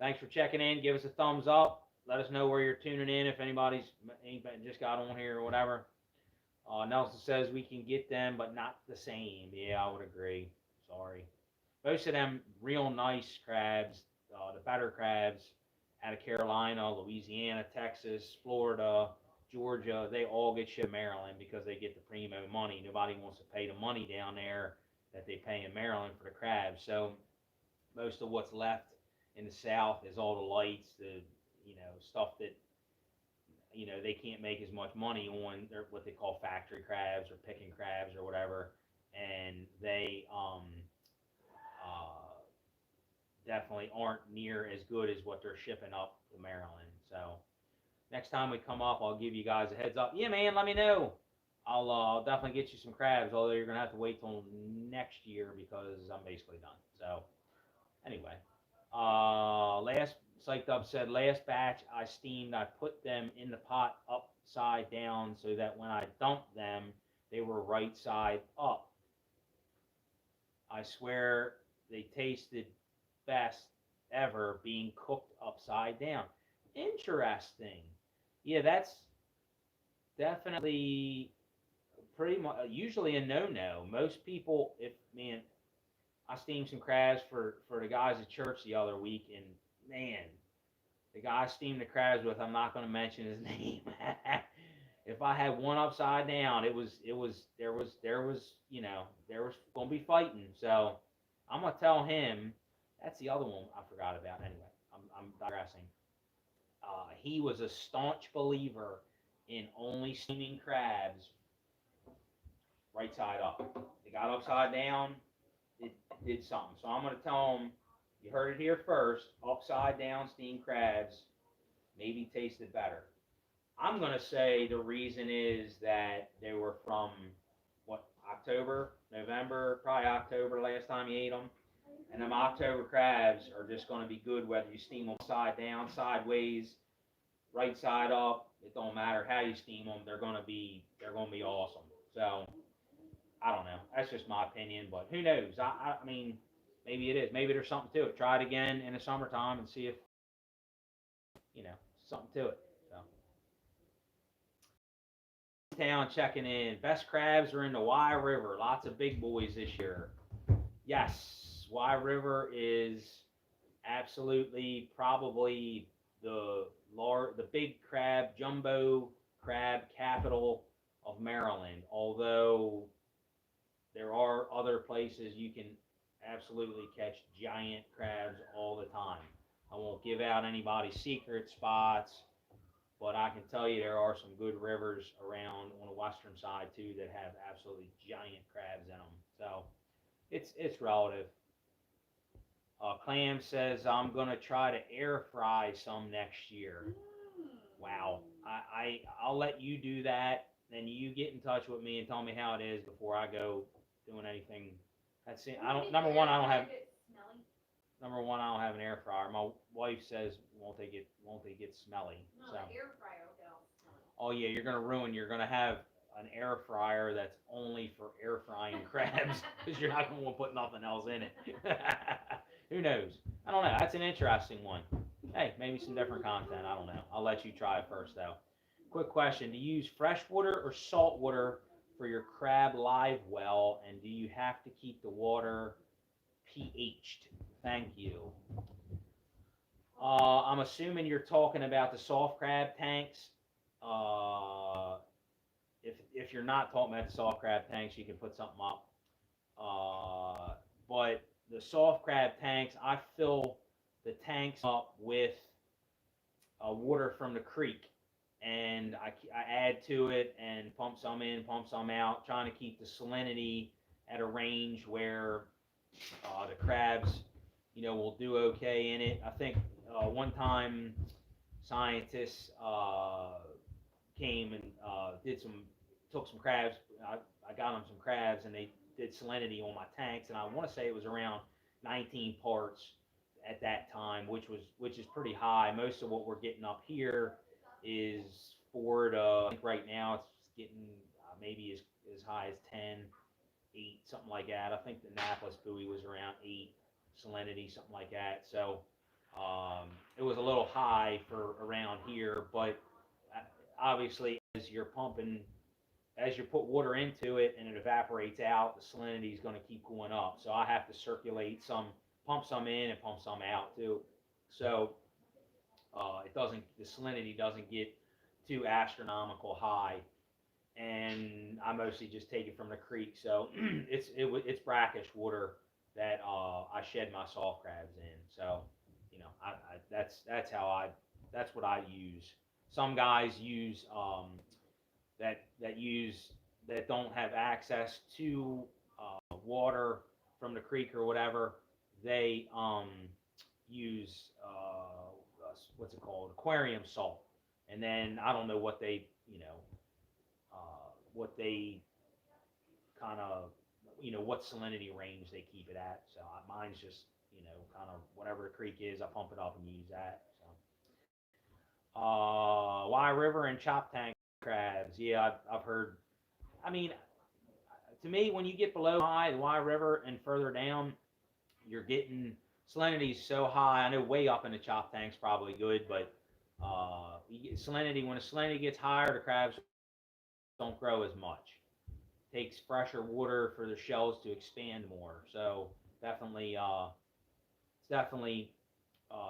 Thanks for checking in. Give us a thumbs up. Let us know where you're tuning in. If anybody just got on here or whatever. Nelson says we can get them, but not the same. Yeah, I would agree. Sorry. Most of them real nice crabs, the better crabs out of Carolina, Louisiana, Texas, Florida, Georgia, they all get shipped to Maryland because they get the primo money. Nobody wants to pay the money down there that they pay in Maryland for the crabs. So most of what's left in the South is all the lights, the stuff that they can't make as much money on. They're what they call factory crabs or picking crabs or whatever, and they uh, definitely aren't near as good as what they're shipping up to Maryland. So next time we come up, I'll give you guys a heads up. Yeah, man, let me know. I'll definitely get you some crabs, although you're gonna have to wait till next year because I'm basically done. So anyway, last Psyched Up said last batch I steamed, I put them in the pot upside down so that when I dumped them, they were right side up. I swear they tasted best ever being cooked upside down. Interesting. Yeah, that's definitely pretty much usually a no-no. Most people, if man, I steamed some crabs for the guys at church the other week, and man, the guy I steamed the crabs with, I'm not going to mention his name. If I had one upside down, there was going to be fighting. So I'm going to tell him. That's the other one I forgot about. Anyway, I'm digressing. He was a staunch believer in only steaming crabs right side up. They got upside down, it did something. So I'm going to tell him, you heard it here first, upside down steamed crabs maybe tasted better. I'm going to say the reason is that they were from, what, October, November, probably October last time you ate them. And them October crabs are just going to be good whether you steam them side down, sideways, right side up. It don't matter how you steam them. They're going to be awesome. So I don't know. That's just my opinion, but who knows? I mean, maybe it is. Maybe there's something to it. Try it again in the summertime and see if you know something to it. So town checking in. Best crabs are in the Y River. Lots of big boys this year. Yes, Y River is absolutely probably the big crab, jumbo crab capital of Maryland. Although there are other places you can absolutely catch giant crabs all the time. I won't give out anybody's secret spots, but I can tell you there are some good rivers around on the western side too that have absolutely giant crabs in them. So it's relative. Clam says I'm gonna try to air fry some next year. Wow, I'll let you do that. Then you get in touch with me and tell me how it is before I go doing anything. That's it. I don't. Number one, I don't have an air fryer. My wife says won't they get smelly? No, so. The air fryer will get all smelly. Oh yeah, you're gonna have an air fryer that's only for air frying crabs because you're not gonna want to put nothing else in it. Who knows? I don't know. That's an interesting one. Hey, maybe some different content. I don't know. I'll let you try it first though. Quick question: do you use fresh water or salt water for your crab live well, and do you have to keep the water pH'd? Thank you. I'm assuming you're talking about the soft crab tanks. Uh, if you're not talking about the soft crab tanks, you can put something up. But the soft crab tanks, I fill the tanks up with water from the creek, and I add to it and pump some in, pump some out, trying to keep the salinity at a range where the crabs, will do okay in it. I think one time scientists came and took some crabs. I got them some crabs, and they did salinity on my tanks, and I want to say it was around 19 parts at that time, which is pretty high. Most of what we're getting up here is 4 to, I think right now it's getting maybe as high as 10, 8, something like that. I think the Annapolis buoy was around 8 salinity, something like that. So it was a little high for around here, but obviously as you put water into it and it evaporates out, the salinity is going to keep going up. So I have to circulate some, pump some in and pump some out too. So the salinity doesn't get too astronomical high. and I mostly just take it from the creek. So it's brackish water that I shed my soft crabs in. So that's how that's what I use. Some guys use that use that don't have access to water from the creek or whatever. They use what's it called, aquarium salt, and then I don't know what they what they kind of what salinity range they keep it at. So mine's just kind of whatever the creek is, I pump it up and use that. So Y River and chop tank crabs. Yeah, I've heard. I mean, to me, when you get below high, the Y River and further down, you're getting salinity so high. I know way up in the chop tank's probably good, but you get salinity, when the salinity gets higher, the crabs don't grow as much. Takes fresher water for the shells to expand more. So definitely, it's definitely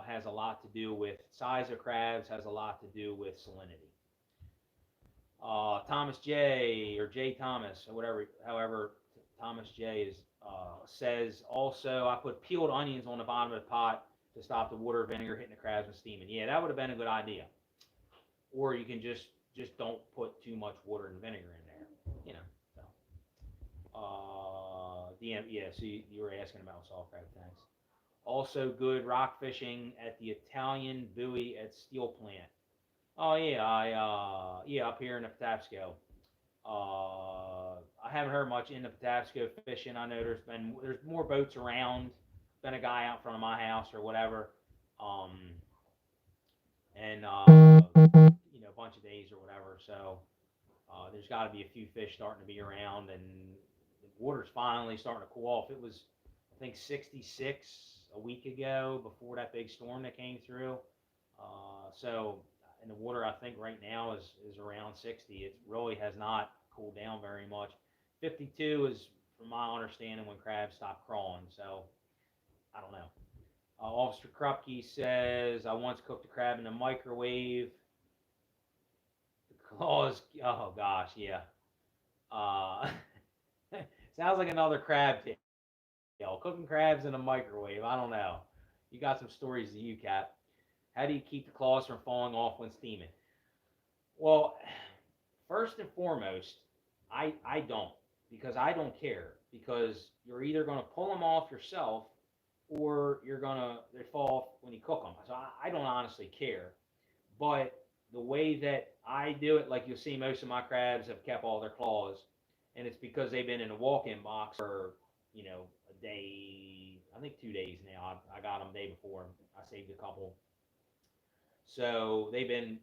has a lot to do with size of crabs. Has a lot to do with salinity. Thomas J or J Thomas or whatever, however Thomas J is says also I put peeled onions on the bottom of the pot to stop the water vinegar hitting the crabs and steaming. Yeah, that would have been a good idea. Or you can just don't put too much water and vinegar in there. So yeah. So you were asking about soft crab tanks. Also good rock fishing at the Italian buoy at Steel Plant. Oh yeah, yeah, up here in the Patapsco. I haven't heard much in the Patapsco fishing. I know there's more boats around. Been a guy out in front of my house or whatever, um, and a bunch of days or whatever. So there's got to be a few fish starting to be around, and the water's finally starting to cool off. It was, I think, 66 a week ago before that big storm that came through. So, and the water I think right now is around 60. It really has not cooled down very much. 52 is, from my understanding, when crabs stop crawling. So, I don't know. Officer Krupke says, I once cooked a crab in the microwave. The claws, oh gosh, yeah. Uh, sounds like another crab tale. Cooking crabs in a microwave. I don't know. You got some stories to you, Cap. How do you keep the claws from falling off when steaming? Well, first and foremost, I don't, because I don't care, because you're either going to pull them off yourself or they fall off when you cook them. So I don't honestly care. But the way that I do it, like you'll see, most of my crabs have kept all their claws, and it's because they've been in a walk-in box for a day. I think 2 days now. I got them the day before. I saved a couple, so they've been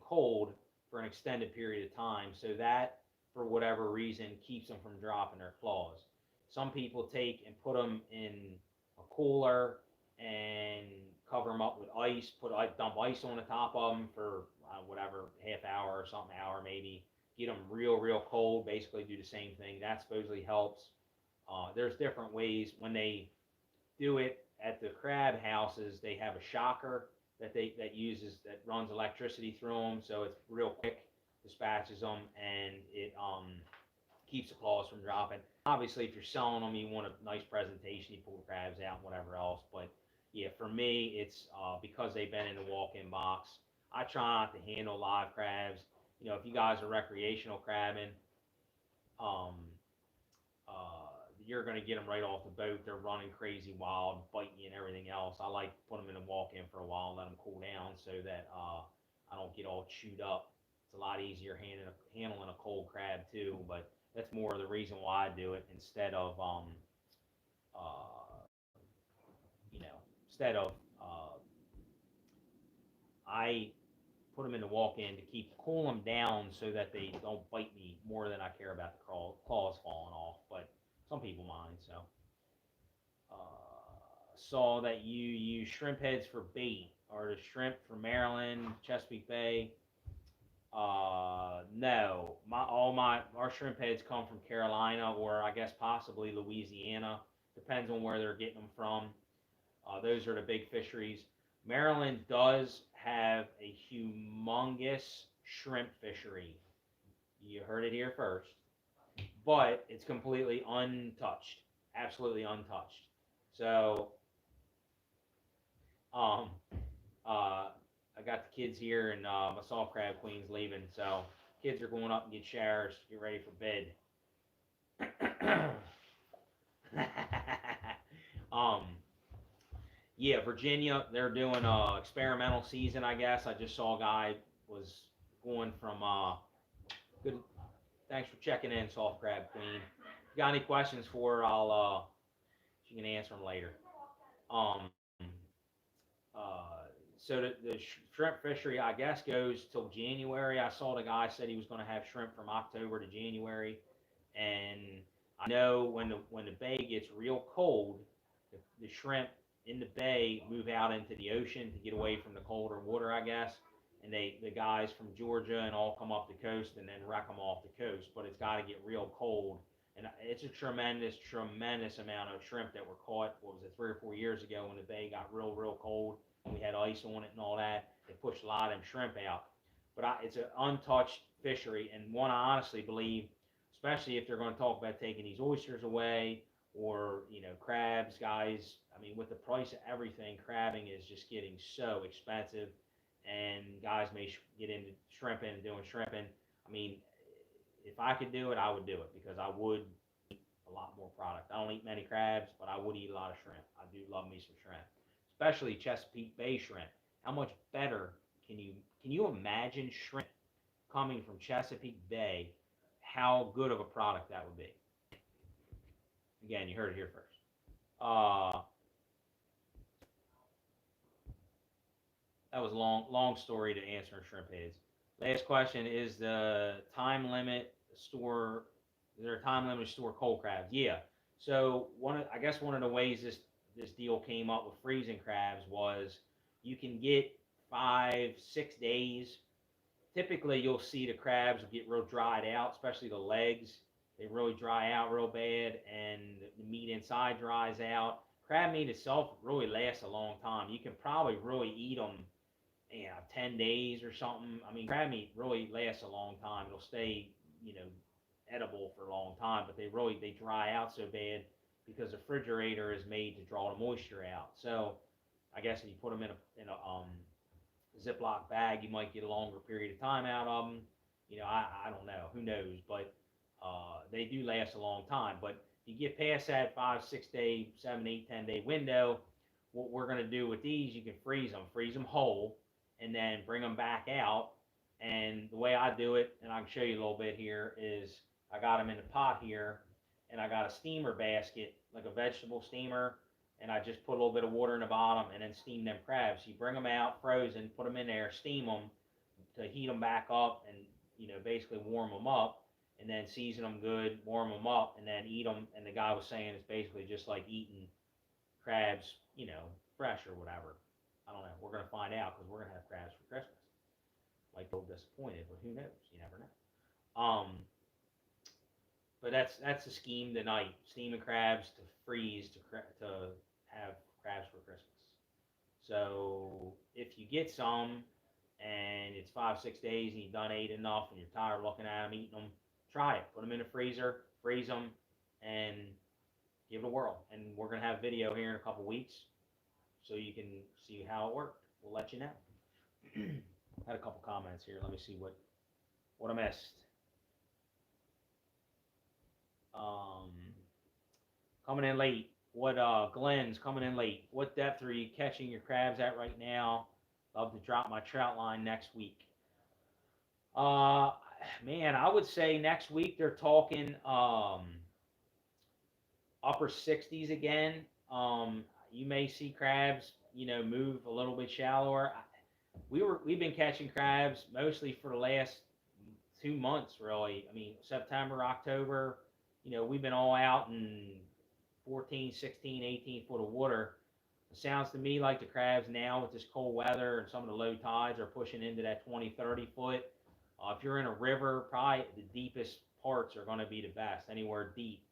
cold for an extended period of time. So that, for whatever reason, keeps them from dropping their claws. Some people take and put them in a cooler and cover them up with ice. Dump ice on the top of them for whatever, half hour or something, hour maybe. Get them real cold. Basically, do the same thing. That supposedly helps. There's different ways when they do it at the crab houses. They have a shocker that runs electricity through them, so it's real quick, dispatches them, and it keeps the claws from dropping. Obviously, if you're selling them, you want a nice presentation. You pull the crabs out and whatever else. But yeah, for me, it's because they've been in the walk-in box. I try not to handle live crabs. If you guys are recreational crabbing, um, you're going to get them right off the boat. They're running crazy wild, biting you and everything else. I like to put them in a walk-in for a while and let them cool down so that I don't get all chewed up. It's a lot easier handling a cold crab too, but that's more of the reason why I do it uh, instead of I put them in the walk-in to cool them down so that they don't bite me more than I care about the claws falling off. But some people mind. So saw that you use shrimp heads for bait. Or the shrimp from Maryland, Chesapeake Bay. No, our shrimp heads come from Carolina, or I guess possibly Louisiana. Depends on where they're getting them from. Those are the big fisheries. Maryland does have a humongous shrimp fishery. You heard it here first. But it's completely untouched, absolutely untouched. So, um, I got the kids here, and my soft crab queen's leaving. So, kids are going up and get showers, get ready for bed. um, yeah, Virginia, they're doing experimental season, I guess. I just saw a guy was going from good. Thanks for checking in, soft crab queen. If you got any questions for her, she can answer them later. Um, so the shrimp fishery, I guess, goes till January. I saw the guy said he was going to have shrimp from October to January, and I know when the bay gets real cold, the shrimp in the bay move out into the ocean to get away from the colder water, I guess. And the guys from Georgia and all come up the coast and then wreck them off the coast. But it's got to get real cold, and it's a tremendous amount of shrimp that were caught. What was it, 3 or 4 years ago when the bay got real cold and we had ice on it and all that? It pushed a lot of them shrimp out. But it's an untouched fishery, and one I honestly believe, especially if they're going to talk about taking these oysters away, or crabs, guys. I mean, with the price of everything, crabbing is just getting so expensive, and guys may get into shrimping and doing shrimping. I mean, if I could do it, I would do it, because I would eat a lot more product. I don't eat many crabs, but I would eat a lot of shrimp. I do love me some shrimp, especially Chesapeake Bay shrimp. How much better can you imagine shrimp coming from Chesapeake Bay? How good of a product that would be. Again, you heard it here first. Uh, that was a long story to answer shrimp heads. Last question: is the time limit store? Is there a time limit to store cold crabs? Yeah. So I guess one of the ways this deal came up with freezing crabs was you can get 5 6 days. Typically, you'll see the crabs get real dried out, especially the legs. They really dry out real bad, and the meat inside dries out. Crab meat itself really lasts a long time. You can probably really eat them, 10 days or something. I mean, crab meat really lasts a long time. It'll stay, you know, edible for a long time, but they dry out so bad because the refrigerator is made to draw the moisture out. So I guess if you put them in a Ziploc bag, you might get a longer period of time out of them. I don't know. Who knows? But they do last a long time. But if you get past that 5 6 day, 7 8 10 day window, what we're going to do with these, you can freeze them whole, and then bring them back out. And the way I do it, and I can show you a little bit here, is I got them in a pot here, and I got a steamer basket, like a vegetable steamer, and I just put a little bit of water in the bottom and then steam them crabs. You bring them out frozen, put them in there, steam them to heat them back up, and basically warm them up, and then season them good, warm them up, and then eat them. And the guy was saying it's basically just like eating crabs, fresh or whatever. I don't know. We're gonna find out, because we're gonna have crabs for Christmas. Might be a little disappointed, but who knows? You never know. But that's the scheme tonight: steaming crabs to freeze to have crabs for Christmas. So if you get some, and it's 5 6 days and you've done ate enough and you're tired of looking at them, eating them, try it. Put them in the freezer, freeze them, and give it a whirl. And we're gonna have video here in a couple weeks, so you can see how it worked. We'll let you know. Had a couple comments here. Let me see what I missed. Um, Coming in late. Glenn's coming in late. What depth are you catching your crabs at right now? Love to drop my trout line next week. Uh, Man, I would say next week they're talking upper 60s again. You may see crabs, move a little bit shallower. We've been catching crabs mostly for the last 2 months, really. I mean, September, October, we've been all out in 14, 16, 18 foot of water. It sounds to me like the crabs now, with this cold weather and some of the low tides, are pushing into that 20, 30 foot. If you're in a river, probably the deepest parts are going to be the best, anywhere deep,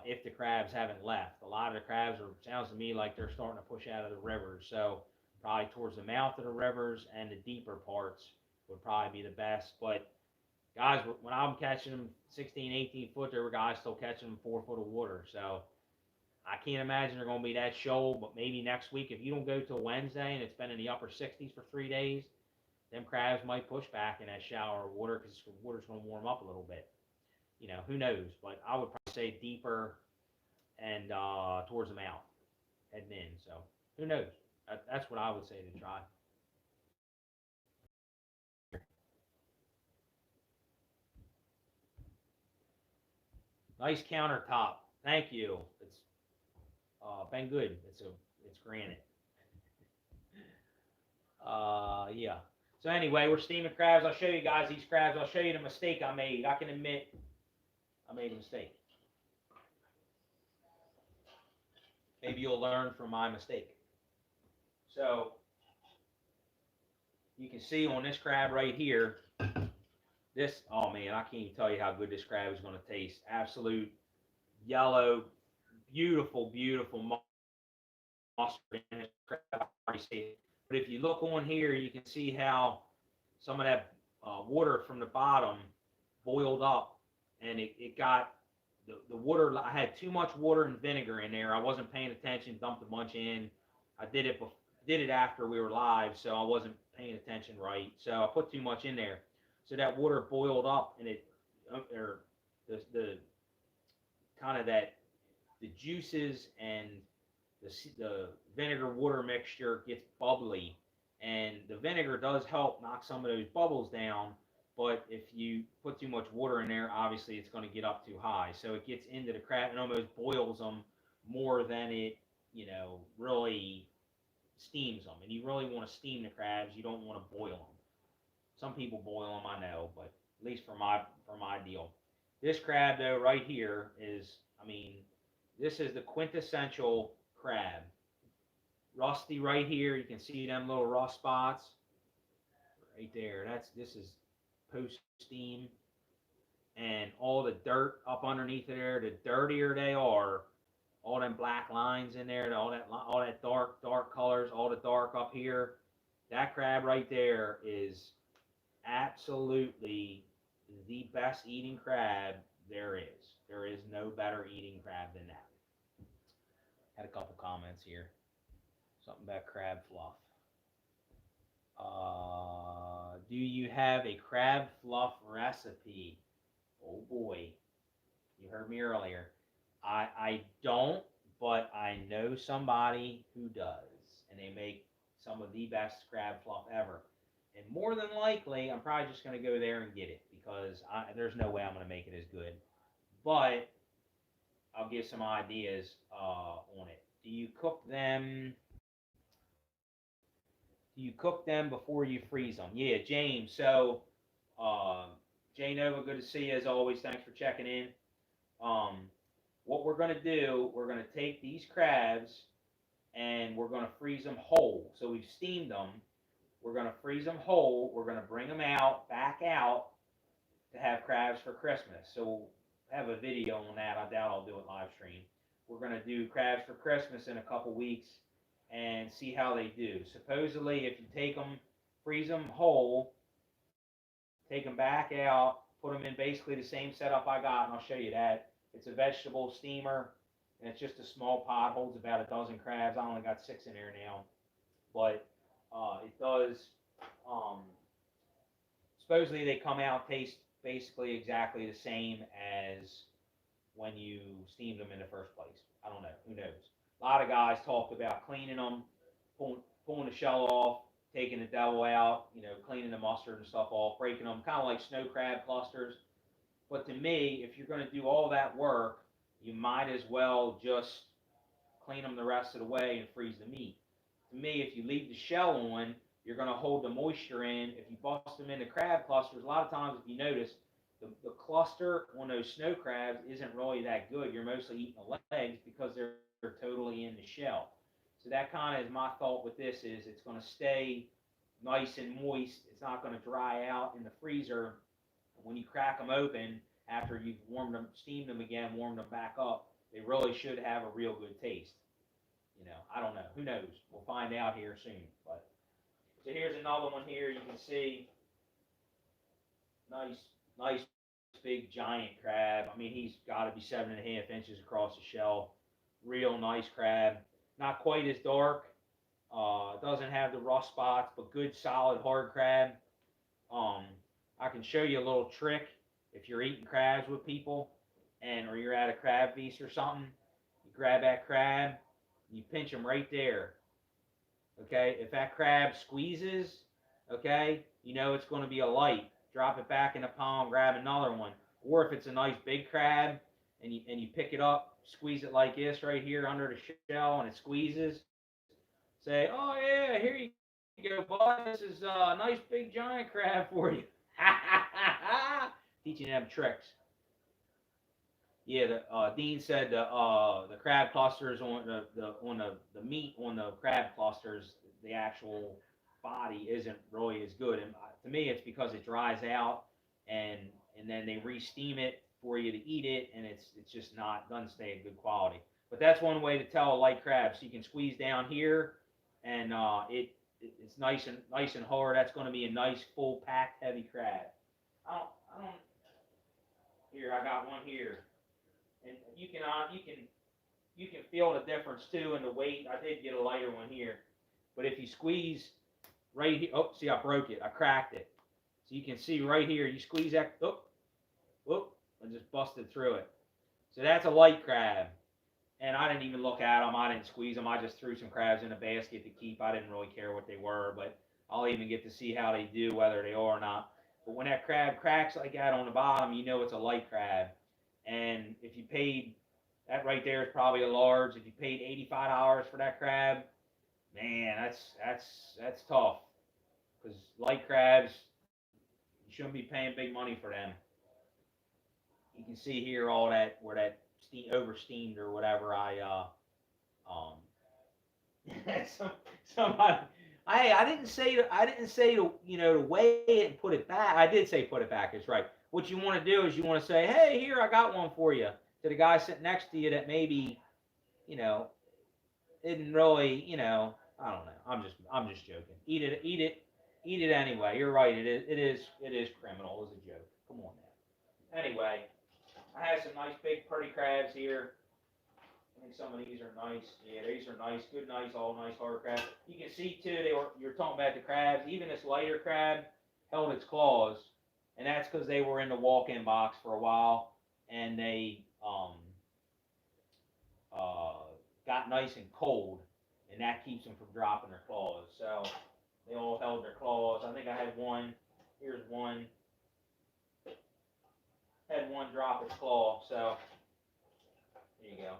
if the crabs haven't left. A lot of the crabs sounds to me like they're starting to push out of the rivers. So probably towards the mouth of the rivers and the deeper parts would probably be the best. But Guys, when I'm catching them 16, 18 foot, there were guys still catching them 4 foot of water. So I can't imagine they're going to be that shoal. But maybe next week, if you don't go till Wednesday and it's been in the upper 60s for 3 days, them crabs might push back in that shower of water because the water's going to warm up a little bit. Who knows? But I would probably say deeper and towards the mouth, heading in. So who knows? That's what I would say to try. Nice countertop. Thank you. It's been good. It's granite. Yeah. So anyway, we're steaming crabs. I'll show you guys these crabs. I'll show you the mistake I made. I can admit I made a mistake. Maybe you'll learn from my mistake. So you can see on this crab right here, this, oh man, I can't even tell you how good this crab is going to taste. Absolute yellow, beautiful, beautiful mustard in this crab. But if you look on here, you can see how some of that water from the bottom boiled up, and it got the water. I had too much water and vinegar in there. I wasn't paying attention, dumped a bunch in. I did it after we were live, so I wasn't paying attention right. So I put too much in there. So that water boiled up, and it or the kind of that the juices and the vinegar water mixture gets bubbly, and the vinegar does help knock some of those bubbles down. But if you put too much water in there, obviously it's going to get up too high. So it gets into the crab and almost boils them more than it, really steams them. And you really want to steam the crabs. You don't want to boil them. Some people boil them, I know, but at least for my deal. This crab though, right here is, I mean, this is the quintessential crab. Rusty right here. You can see them little rust spots right there. This is post steam, and all the dirt up underneath of there. The dirtier they are, all them black lines in there, all that dark colors, all the dark up here. That crab right there is absolutely the best eating crab there is. There is no better eating crab than that. Had a couple comments here. Something about crab fluff. Do you have a crab fluff recipe? Oh boy, you heard me earlier. I don't, but I know somebody who does, and they make some of the best crab fluff ever. And more than likely, I'm probably just going to go there and get it because there's no way I'm going to make it as good. But I'll give some ideas on it. Do you cook them before you freeze them? Yeah, James. So, uh, Jay Nova, good to see you as always. Thanks for checking in. Um, what we're going to do, we're going to take these crabs and we're going to freeze them whole. So we've steamed them. We're going to freeze them whole. We're going to bring them back out to have crabs for Christmas. So we'll have a video on that. I doubt I'll do it live stream. We're going to do crabs for Christmas in a couple weeks and see how they do. Supposedly, if you take them, freeze them whole, take them back out, put them in basically the same setup I got, and I'll show you that. It's a vegetable steamer, and it's just a small pot, holds about a dozen crabs. I only got 6 in there now, but it does. Um, Supposedly, they come out taste basically exactly the same as when you steamed them in the first place. I don't know. Who knows? A lot of guys talked about cleaning them, pulling the shell off, taking the devil out, cleaning the mustard and stuff off, breaking them, kind of like snow crab clusters. But to me, if you're going to do all that work, you might as well just clean them the rest of the way and freeze the meat. To me, if you leave the shell on, you're going to hold the moisture in. If you bust them into crab clusters, a lot of times, if you notice, the cluster on those snow crabs isn't really that good. You're mostly eating the legs because they're totally in the shell. So that kind of is my thought with this is it's going to stay nice and moist. It's not going to dry out in the freezer. When you crack them open after you've warmed them, steamed them again, warmed them back up, they really should have a real good taste. I don't know. Who knows? We'll find out here soon. But so here's another one here. You can see nice Nice big giant crab. I mean, he's got to be 7.5 inches across the shell. Real nice crab. Not quite as dark. Doesn't have the rough spots, but good solid hard crab. Um, I can show you a little trick if you're eating crabs with people, and or you're at a crab feast or something. You grab that crab, you pinch them right there. Okay, if that crab squeezes, okay, you know it's going to be a light. Drop it back in the palm, grab another one. Or if it's a nice big crab and you pick it up, squeeze it like this right here under the shell, and it squeezes. Say, oh yeah, here you go, bud. This is a nice big giant crab for you. Teaching them tricks. Yeah, Dean said the crab clusters on the meat on the crab clusters, the actual body isn't really as good. And to me, it's because it dries out, and and then they re-steam it for you to eat it, and it's just not doesn't stay in good quality. But that's one way to tell a light crab. So you can squeeze down here, and it's nice and hard. That's going to be a nice full packed heavy crab. I don't. Here, I got one here, and you can feel the difference too in the weight. I did get a lighter one here, but if you squeeze right here, oh, see, I broke it, I cracked it. So you can see right here, you squeeze that, oh, oh, I just busted through it. So that's a light crab, and I didn't even look at them. I didn't squeeze them. I just threw some crabs in a basket to keep. I didn't really care what they were, but I'll even get to see how they do, whether they are or not. But when that crab cracks like that on the bottom, you know it's a light crab. And if you paid that right there is probably a large. If you paid $85 for that crab, man, that's tough. Because light crabs, you shouldn't be paying big money for them. You can see here all that where that over steamed or whatever. Some, somebody. I didn't say to weigh it and put it back. I did say put it back. It's right. What you want to do is you want to say, hey, here I got one for you to the guy sitting next to you that maybe you know didn't really, I don't know. I'm just joking. Eat it anyway. You're right. It is criminal as a joke. Come on now. Anyway, I have some nice big pretty crabs here. I think some of these are nice. Yeah, these are nice, good, nice, all nice hard crabs. You can see too. You're talking about the crabs. Even this lighter crab held its claws, and that's because they were in the walk-in box for a while, and they uh, got nice and cold, and that keeps them from dropping their claws. So they all held their claws. I think I had one. Here's one. Had one drop its claw. So there you go.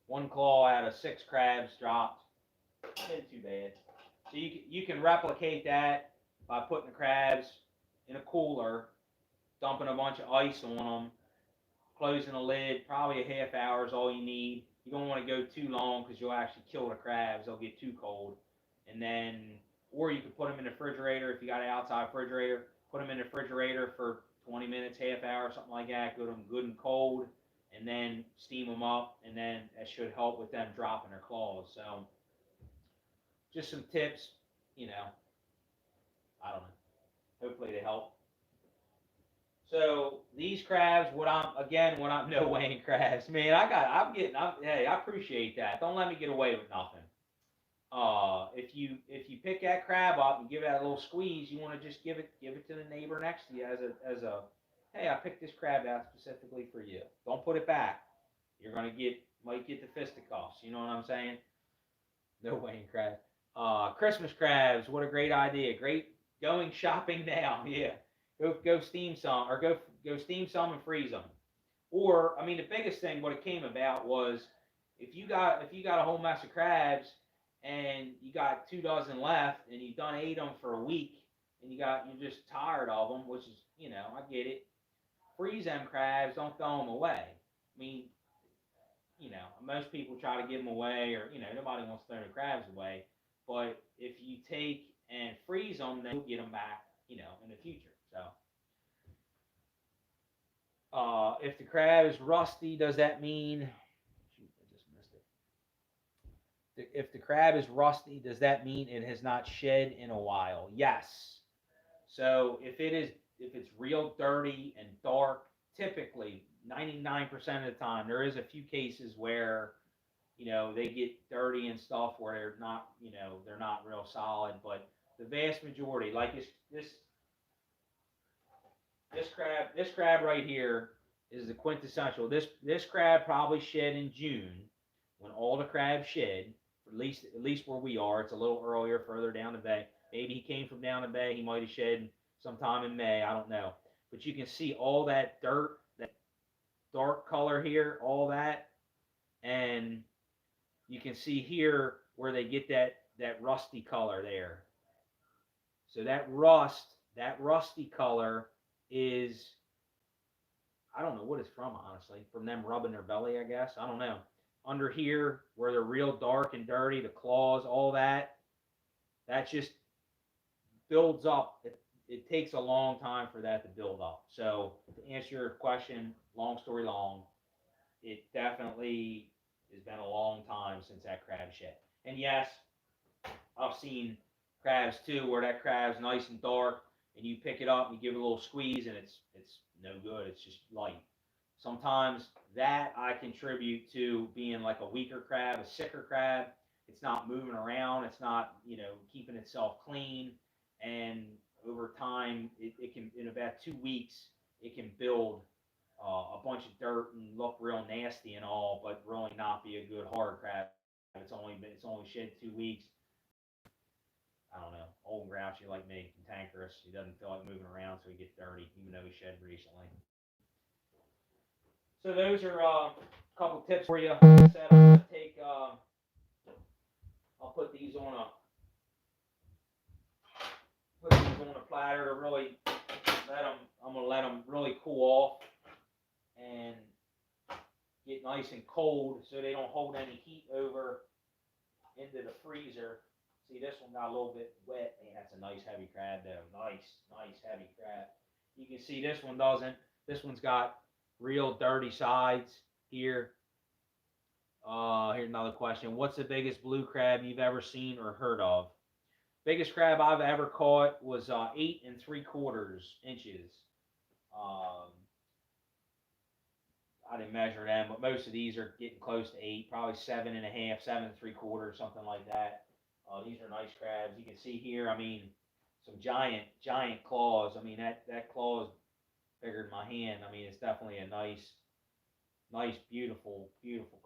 One claw out of 6 crabs dropped. Isn't too bad. So you can replicate that by putting the crabs in a cooler, dumping a bunch of ice on them, closing the lid. Probably a half hour is all you need. You don't want to go too long because you'll actually kill the crabs. They'll get too cold. And then, or you could put them in the refrigerator if you got an outside refrigerator. Put them in the refrigerator for 20 minutes, half hour, something like that. Get them good and cold, and then steam them up, and then that should help with them dropping their claws. So, just some tips. You know, I don't know. Hopefully they help. So these crabs, what I'm no weighing crabs, man. Hey, I appreciate that. Don't let me get away with nothing. If you pick that crab up and give it a little squeeze, you want to just give it to the neighbor next to you as a, hey, I picked this crab out specifically for you. Don't put it back. You're gonna might get the fisticuffs. You know what I'm saying? No weighing crabs. Christmas crabs. What a great idea. Great going shopping now. Yeah. Go steam some or go steam some and freeze them. Or I mean, the biggest thing what it came about was if you got a whole mess of crabs and you got 2 dozen left and you done ate them for a week and you're just tired of them, which is I get it. Freeze them crabs. Don't throw them away. I mean, most people try to give them away, or nobody wants to throw the crabs away. But if you take and freeze them, then you'll get them back, in the future. So, if the crab is rusty, does that mean? Shoot, I just missed it. If the crab is rusty, does that mean it has not shed in a while? Yes. So if it is, if it's real dirty and dark, typically 99% of the time, there is a few cases where they get dirty and stuff where they're not real solid, but the vast majority, like this crab right here is the quintessential. This crab probably shed in June when all the crabs shed. At least where we are, it's a little earlier, further down the bay. Maybe he came from down the bay. He might have shed sometime in May. I don't know. But you can see all that dirt, that dark color here, all that, and you can see here where they get that rusty color there. So that rusty color is, I don't know what it's from, honestly. From them rubbing their belly, I guess. I don't know. Under here, where they're real dark and dirty, the claws, all that just builds up. It takes a long time for that to build up. So to answer your question, long story long, it definitely has been a long time since that crab shed. And yes, I've seen crabs too, where that crab's nice and dark, and you pick it up and you give it a little squeeze, and it's no good. It's just light. Sometimes that I contribute to being like a weaker crab, a sicker crab. It's not moving around. It's not keeping itself clean, and over time, it can, in about 2 weeks, it can build a bunch of dirt and look real nasty and all, but really not be a good hard crab. It's only shed 2 weeks. I don't know, old and grouchy like me, cantankerous. He doesn't feel like moving around, so he gets dirty, even though he shed recently. So those are a couple tips for you. Like I said, I'm gonna take. I'll put these on a platter to really let them. I'm gonna let them really cool off and get nice and cold, so they don't hold any heat over into the freezer. See, this one got a little bit wet. Man, that's a nice heavy crab though. Nice heavy crab. You can see this one doesn't. This one's got real dirty sides here. Here's another question. What's the biggest blue crab you've ever seen or heard of? Biggest crab I've ever caught was 8 3/4 inches. Um, I didn't measure them, but most of these are getting close to 8, probably 7.5, 7 3/4, something like that. These are nice crabs. You can see here, I mean, some giant claws. I mean, that claw is bigger than my hand. I mean, it's definitely a nice, beautiful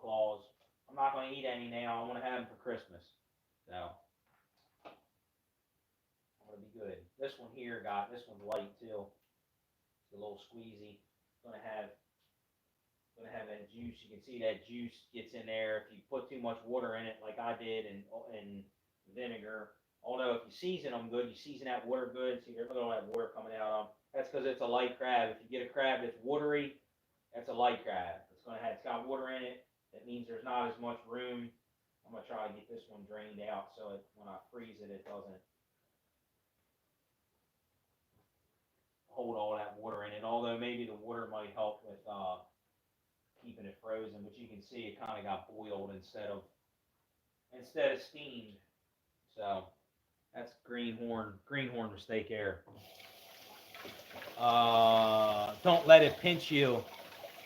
claws. I'm not going to eat any now. I want to have them for Christmas. So, I'm going to be good. This one's light too. It's a little squeezy. Going to have that juice. You can see that juice gets in there. If you put too much water in it, like I did, and vinegar. Although if you season them good, you season that water good, so you're going to have water coming out of them. That's because it's a light crab. If you get a crab that's watery, that's a light crab. It's got water in it. That means there's not as much room. I'm gonna try to get this one drained out so when I freeze it, it doesn't hold all that water in it. Although maybe the water might help with keeping it frozen, but you can see it kind of got boiled instead of steamed. So that's greenhorn mistake error. Don't let it pinch you.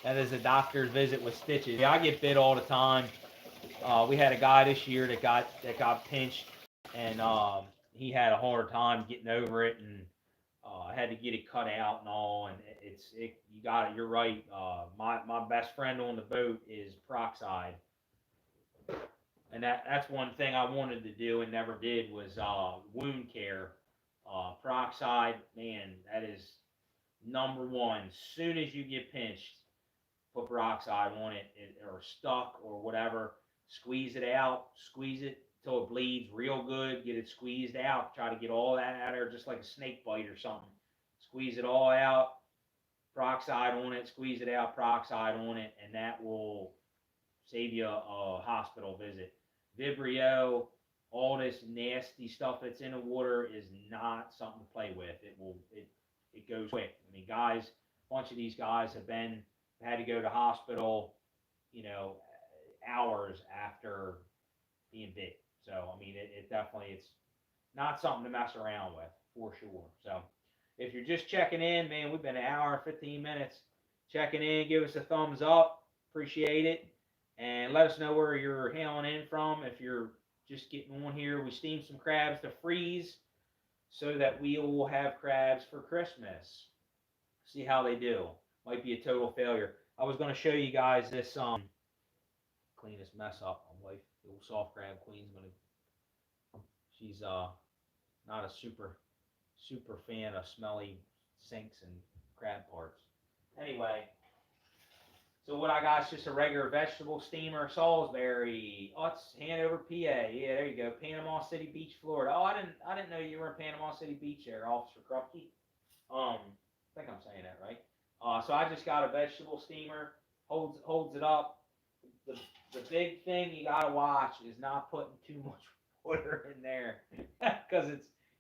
That is a doctor's visit with stitches. Yeah, I get bit all the time. We had a guy this year that got pinched, and he had a hard time getting over it, and had to get it cut out and all. And you got it. You're right. My best friend on the boat is peroxide. And that's one thing I wanted to do and never did was wound care. Peroxide, man, that is number one. As soon as you get pinched, put peroxide on it, or stuck or whatever. Squeeze it out. Squeeze it till it bleeds real good. Get it squeezed out. Try to get all that out of there, just like a snake bite or something. Squeeze it all out. Peroxide on it. Squeeze it out. Peroxide on it, and that will save you a hospital visit. Vibrio, all this nasty stuff that's in the water is not something to play with. It goes quick. I mean, a bunch of these guys had to go to hospital, hours after being bit. So I mean, it definitely, it's not something to mess around with for sure. So If you're just checking in, man, we've been an hour and 15 minutes checking in. Give us a thumbs up. Appreciate it. And let us know where you're hailing in from. If you're just getting on here, we steamed some crabs to freeze so that we will have crabs for Christmas. See how they do. Might be a total failure. I was going to show you guys this clean this mess up. My wife, the old soft crab queen's gonna. She's not a super fan of smelly sinks and crab parts. Anyway, so what I got is just a regular vegetable steamer, Salisbury. Oh, it's Hanover, PA. Yeah, there you go. Panama City Beach, Florida. Oh, I didn't know you were in Panama City Beach there, Officer Krupke. I think I'm saying that right. So I just got a vegetable steamer. Holds it up. The, the big thing you gotta watch is not putting too much water in there because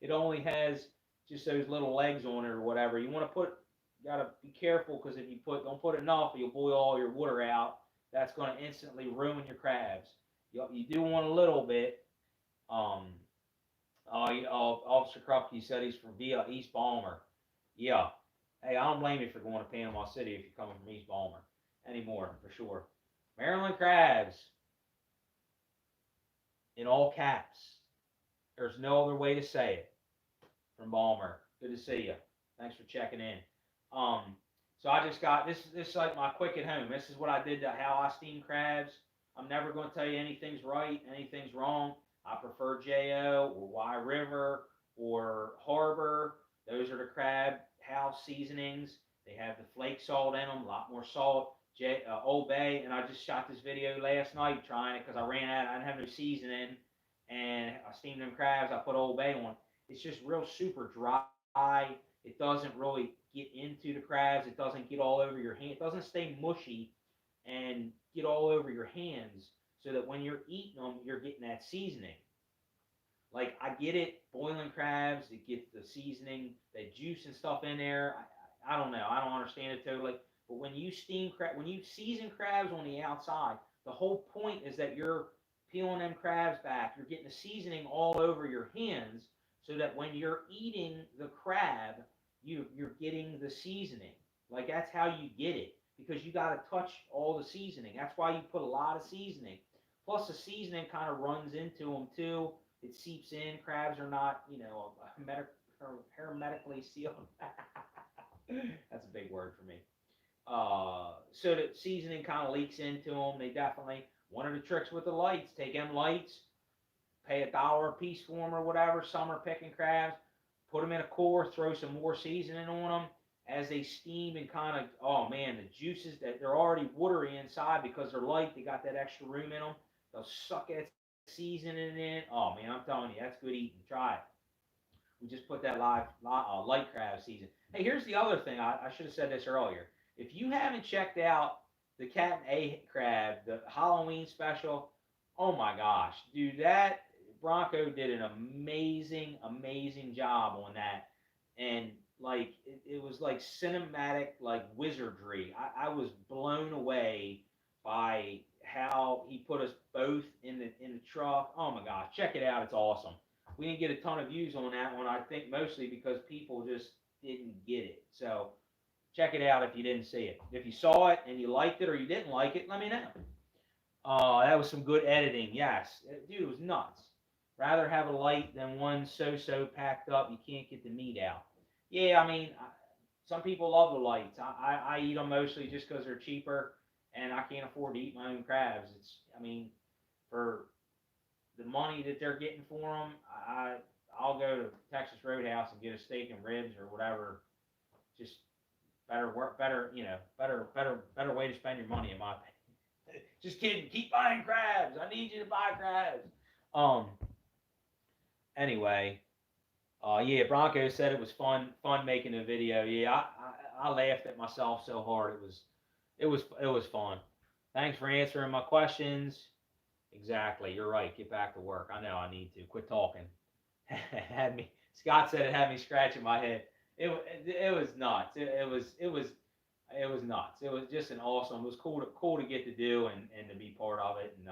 it only has just those little legs on it or whatever. You gotta be careful because if you don't put enough, you'll boil all your water out. That's gonna instantly ruin your crabs. You do want a little bit. Officer Krupke said he's from via East Balmer. Yeah. Hey, I don't blame you for going to Panama City if you're coming from East Balmer anymore, for sure. Maryland crabs, in all caps. There's no other way to say it. From Balmer. Good to see you. Thanks for checking in. So I just got this is like my quick at home. This is what I did to how I steam crabs. I'm never going to tell you anything's right, anything's wrong. I prefer JO or Y River or Harbor. Those are the crab house seasonings. They have the flake salt in them, a lot more salt. Old Bay, and I just shot this video last night trying it because I ran out. I didn't have no seasoning, and I steamed them crabs. I put Old Bay on. It's just real super dry. It doesn't really get into the crabs. It doesn't get all over your hand. It doesn't stay mushy and get all over your hands so that when you're eating them, you're getting that seasoning. Like, I get it, boiling crabs, it gets the seasoning, that juice and stuff in there. I don't know. I don't understand it totally. But when you when you season crabs on the outside, the whole point is that you're peeling them crabs back. You're getting the seasoning all over your hands so that when you're eating the crab, you're getting the seasoning. Like, that's how you get it, because you got to touch all the seasoning. That's why you put a lot of seasoning. Plus, the seasoning kind of runs into them too. It seeps in. Crabs are not, hermetically sealed. That's a big word for me. So that seasoning kind of leaks into them. They definitely, one of the tricks with the lights, take them lights, pay $1 a piece for them or whatever. Some are picking crabs, put them in a cooler, throw some more seasoning on them as they steam and kind of, oh man, the juices that they're already watery inside because they're light, they got that extra room in them. They'll suck that seasoning in. Oh man, I'm telling you, that's good eating. Try it. We just put that light crab season. Hey, here's the other thing. I should have said this earlier. If you haven't checked out the Cat and A crab, the Halloween special, oh my gosh, dude, that Bronco did an amazing job on that. And like it was like cinematic, like wizardry. I was blown away by how he put us both in the truck. Oh my gosh, check it out, it's awesome. We didn't get a ton of views on that one, I think mostly because people just didn't get it. So check it out if you didn't see it. If you saw it and you liked it or you didn't like it, let me know. That was some good editing, yes. Dude, it was nuts. Rather have a light than one so packed up you can't get the meat out. Yeah, I mean, some people love the lights. I eat them mostly just because they're cheaper, and I can't afford to eat my own crabs. For the money that they're getting for them, I'll go to Texas Roadhouse and get a steak and ribs or whatever. Just better way to spend your money, in my opinion. Just kidding. Keep buying crabs. I need you to buy crabs. Anyway, yeah, Bronco said it was fun making the video. Yeah, I laughed at myself so hard. It was fun. Thanks for answering my questions. Exactly. You're right. Get back to work. I know I need to. Quit talking. Scott said it had me scratching my head. It was nuts. It was nuts. It was just an awesome. It was cool to get to do and to be part of it, and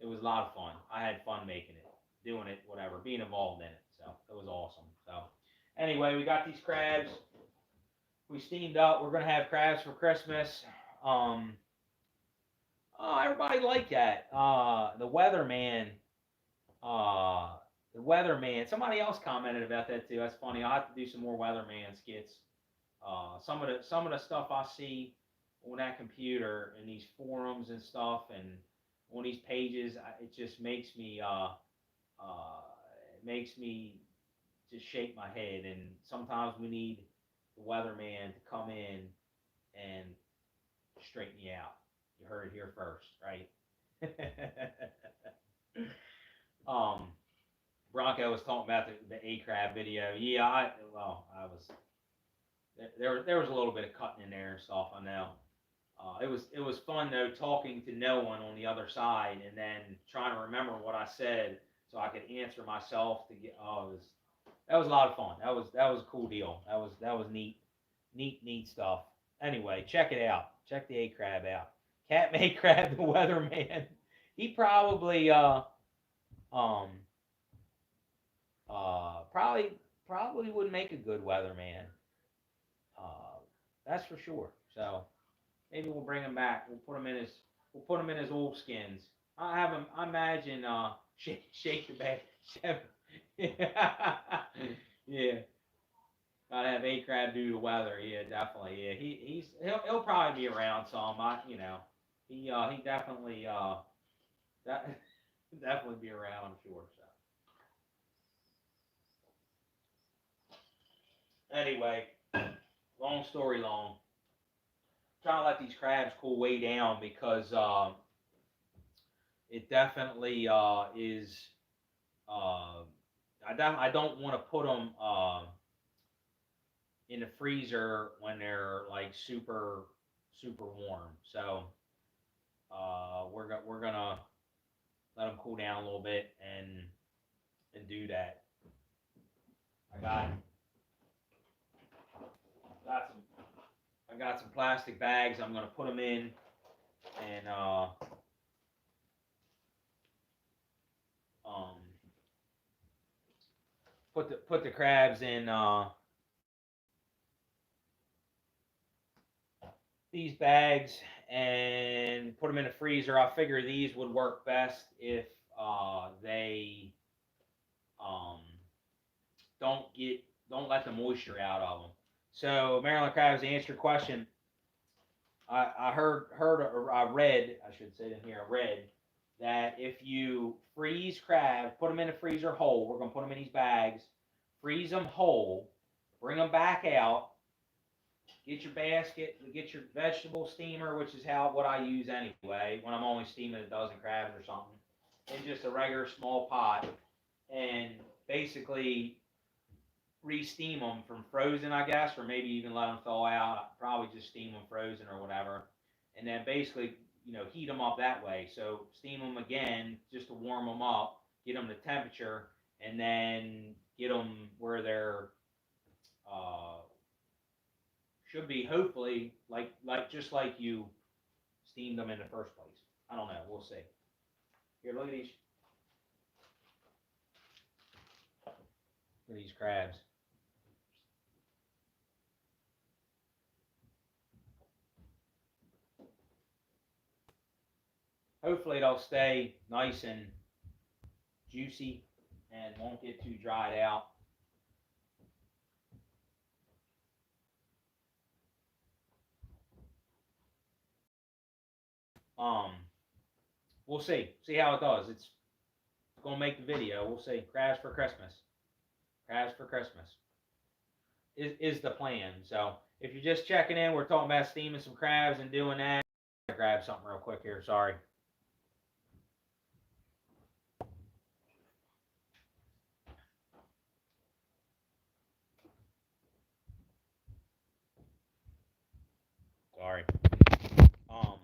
it was a lot of fun. I had fun making it, doing it, whatever, being involved in it. So it was awesome. So Anyway, we got these crabs. We steamed up. We're gonna have crabs for Christmas. Um, oh, everybody liked that. The weatherman. Uh, the weatherman. Somebody else commented about that too. That's funny. I'll have to do some more weatherman skits. Some of the stuff I see on that computer and these forums and stuff and on these pages, it just makes me just shake my head. And sometimes we need the weatherman to come in and straighten you out. You heard it here first, right? um, Bronco was talking about the A crab video. Yeah, I was there was a little bit of cutting in there and stuff. I know. It was fun though talking to no one on the other side and then trying to remember what I said so I could answer myself to get. Oh, that was a lot of fun. That was a cool deal. That was neat stuff. Anyway, check it out. Check the A crab out. Cat May Crab, the weatherman. He probably um probably would make a good weatherman. That's for sure. So maybe we'll bring him back. We'll put him in his old skins. I have him. I imagine shake the bag. Yeah. Gotta have A crab do the weather. Yeah, definitely. Yeah, he'll probably be around some. He definitely that definitely be around. I'm sure. So anyway, long story long. Trying to let these crabs cool way down because it definitely is. Uh, I don't want to put them in the freezer when they're like super warm. So we're gonna let them cool down a little bit and do that. I got some I got some plastic bags. I'm gonna put them in and um, put the crabs in these bags and put them in the freezer. I figure these would work best if they um, don't let the moisture out of them. So Maryland crabs, to answer your question, I heard or I read, I should say in here, I read that if you freeze crabs, put them in the freezer whole, we're gonna put them in these bags, freeze them whole, bring them back out, get your basket, get your vegetable steamer, which is what I use anyway when I'm only steaming a dozen crabs or something, in just a regular small pot, and basically re-steam them from frozen, I guess, or maybe even let them thaw out. Probably just steam them frozen or whatever, and then basically heat them up that way. So steam them again just to warm them up, get them to temperature, and then get them where they're uh, should be hopefully like just like you steamed them in the first place. I don't know. We'll see. Here, look at these. Look at these crabs. Hopefully they'll stay nice and juicy and won't get too dried out. Um, we'll see. See how it does. It's gonna make the video. We'll see. Crabs for Christmas. Crabs for Christmas is the plan. So if you're just checking in, we're talking about steaming some crabs and doing that. I'll grab something real quick here. Sorry. Sorry. Um,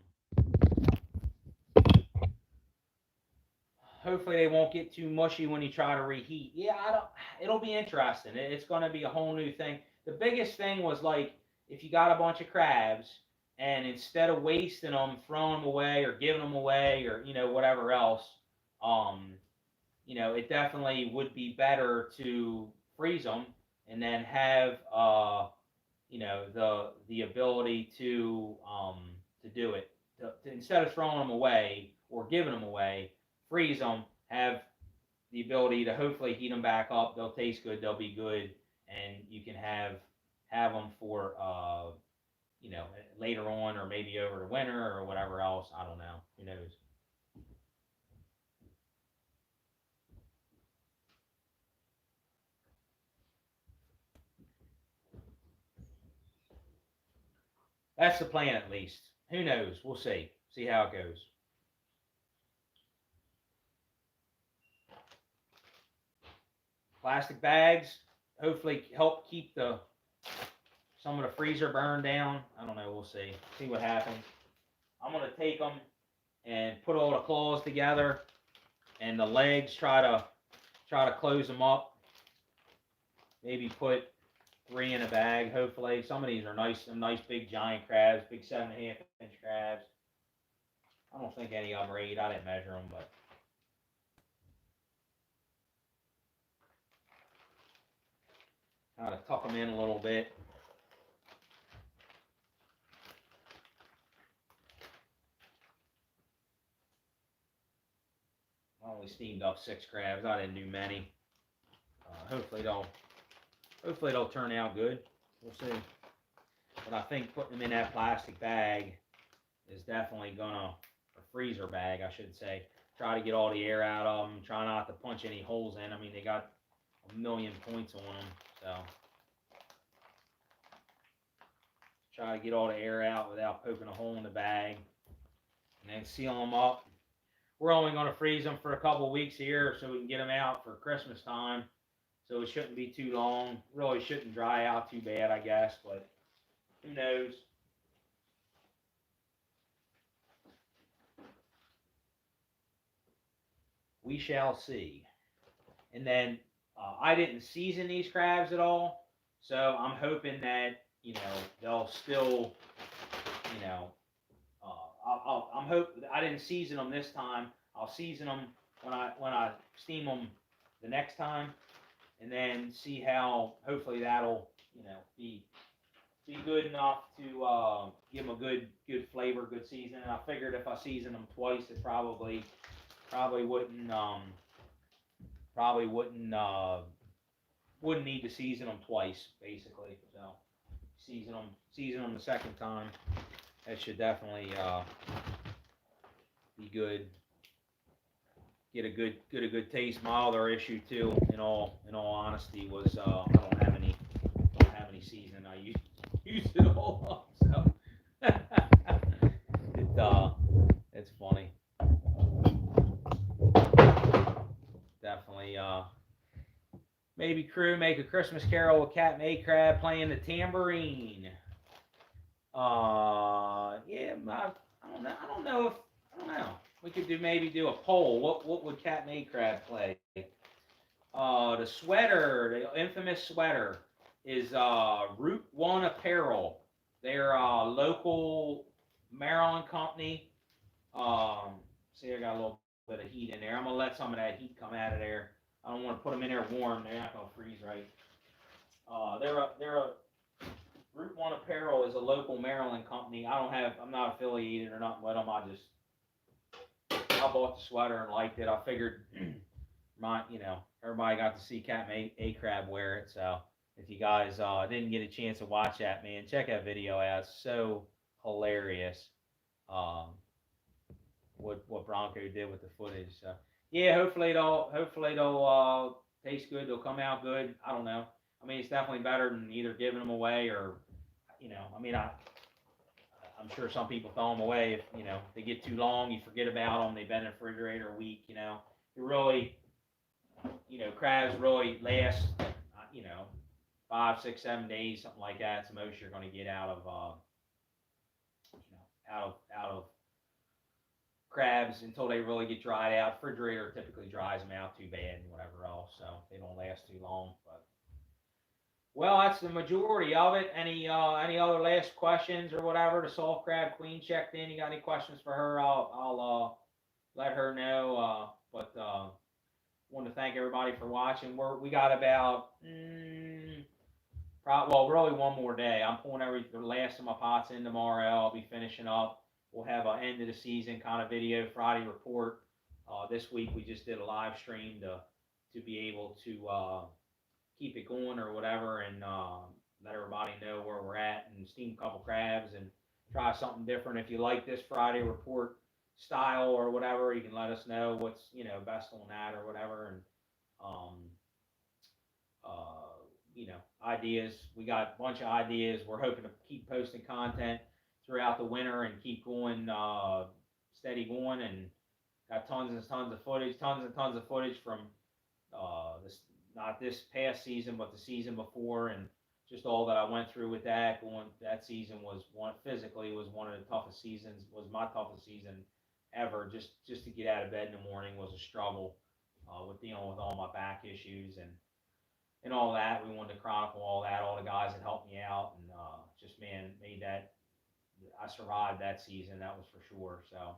hopefully they won't get too mushy when you try to reheat. Yeah, I don't. It'll be interesting. It's going to be a whole new thing. The biggest thing was like if you got a bunch of crabs and instead of wasting them, throwing them away or giving them away or whatever else, um, it definitely would be better to freeze them and then have the ability to do it. Instead of throwing them away or giving them away, freeze them. Have the ability to hopefully heat them back up. They'll taste good. They'll be good, and you can have them for later on, or maybe over the winter or whatever else. I don't know. Who knows? That's the plan at least. Who knows? We'll see. See how it goes. Plastic bags hopefully help keep the some of the freezer burn down. I don't know. We'll see. See what happens. I'm gonna take them and put all the claws together and the legs. Try to close them up. Maybe put three in a bag. Hopefully, some of these are nice. Some nice big giant crabs, big 7.5 inch crabs. I don't think any of them are 8. I didn't measure them, but kind of tuck them in a little bit. I only steamed up 6 crabs. I didn't do many. Hopefully they'll turn out good. We'll see. But I think putting them in that plastic bag is definitely gonna, or freezer bag, I should say. Try to get all the air out of them. Try not to punch any holes in. I mean, they got a million points on them, so try to get all the air out without poking a hole in the bag, and then seal them up. We're only going to freeze them for a couple of weeks here so we can get them out for Christmas time. So it shouldn't be too long. Really shouldn't dry out too bad, I guess, but who knows? We shall see. And then I didn't season these crabs at all, so I'm hoping that they'll still you know I'm hope I didn't season them this time. I'll season them when I steam them the next time, and then see how. Hopefully that'll be good enough to give them a good flavor, good seasoning. I figured if I season them twice, it probably wouldn't need to season them twice, basically. So season them the second time. That should definitely be good. Get a good taste. My other issue too, in all honesty, was I don't have any seasoning. I use it all up. So it's funny. Definitely maybe crew make a Christmas carol with Captain A Crab playing the tambourine. Yeah, I don't know. I don't know. We could maybe do a poll. What would Captain A Crab play? The sweater, the infamous sweater, is Route One Apparel. They're a local Maryland company. See, I got a little bit of heat in there. I'm gonna let some of that heat come out of there. I don't want to put them in there warm. They're not gonna freeze right. They're a Route One Apparel is a local Maryland company. I'm not affiliated or nothing with them. I bought the sweater and liked it. I figured everybody got to see Captain A Crab wear it. So if you guys didn't get a chance to watch that, man, check that video out. It's so hilarious. Um, what Bronco did with the footage. So yeah, hopefully they'll taste good. They'll come out good. I don't know. I mean, it's definitely better than either giving them away or I mean, I'm sure some people throw them away if they get too long. You forget about them. They've been in the refrigerator a week. It really crabs really last. 5, 6, 7 days, something like that. It's the most you're going to get out of out of crabs until they really get dried out. Refrigerator typically dries them out too bad and whatever else, so they don't last too long. But well, that's the majority of it. Any other last questions or whatever? The soft crab queen checked in. You got any questions for her? I'll let her know. But want to thank everybody for watching. We got about well, really one more day. I'm pulling the last of my pots in tomorrow. I'll be finishing up. We'll have an end of the season kind of video Friday report. This week we just did a live stream to be able to keep it going or whatever, and let everybody know where we're at, and steam a couple crabs and try something different. If you like this Friday report style or whatever, you can let us know what's best on that or whatever, and um, ideas. We got a bunch of ideas. We're hoping to keep posting content throughout the winter and keep going steady going, and got tons and tons of footage, from this, not this past season, but the season before, and just all that I went through with that. That season was physically was one of the toughest seasons. Was my toughest season ever. Just to get out of bed in the morning was a struggle with dealing with all my back issues and all that. We wanted to chronicle all that, all the guys that helped me out, and just made that. I survived that season. That was for sure. So,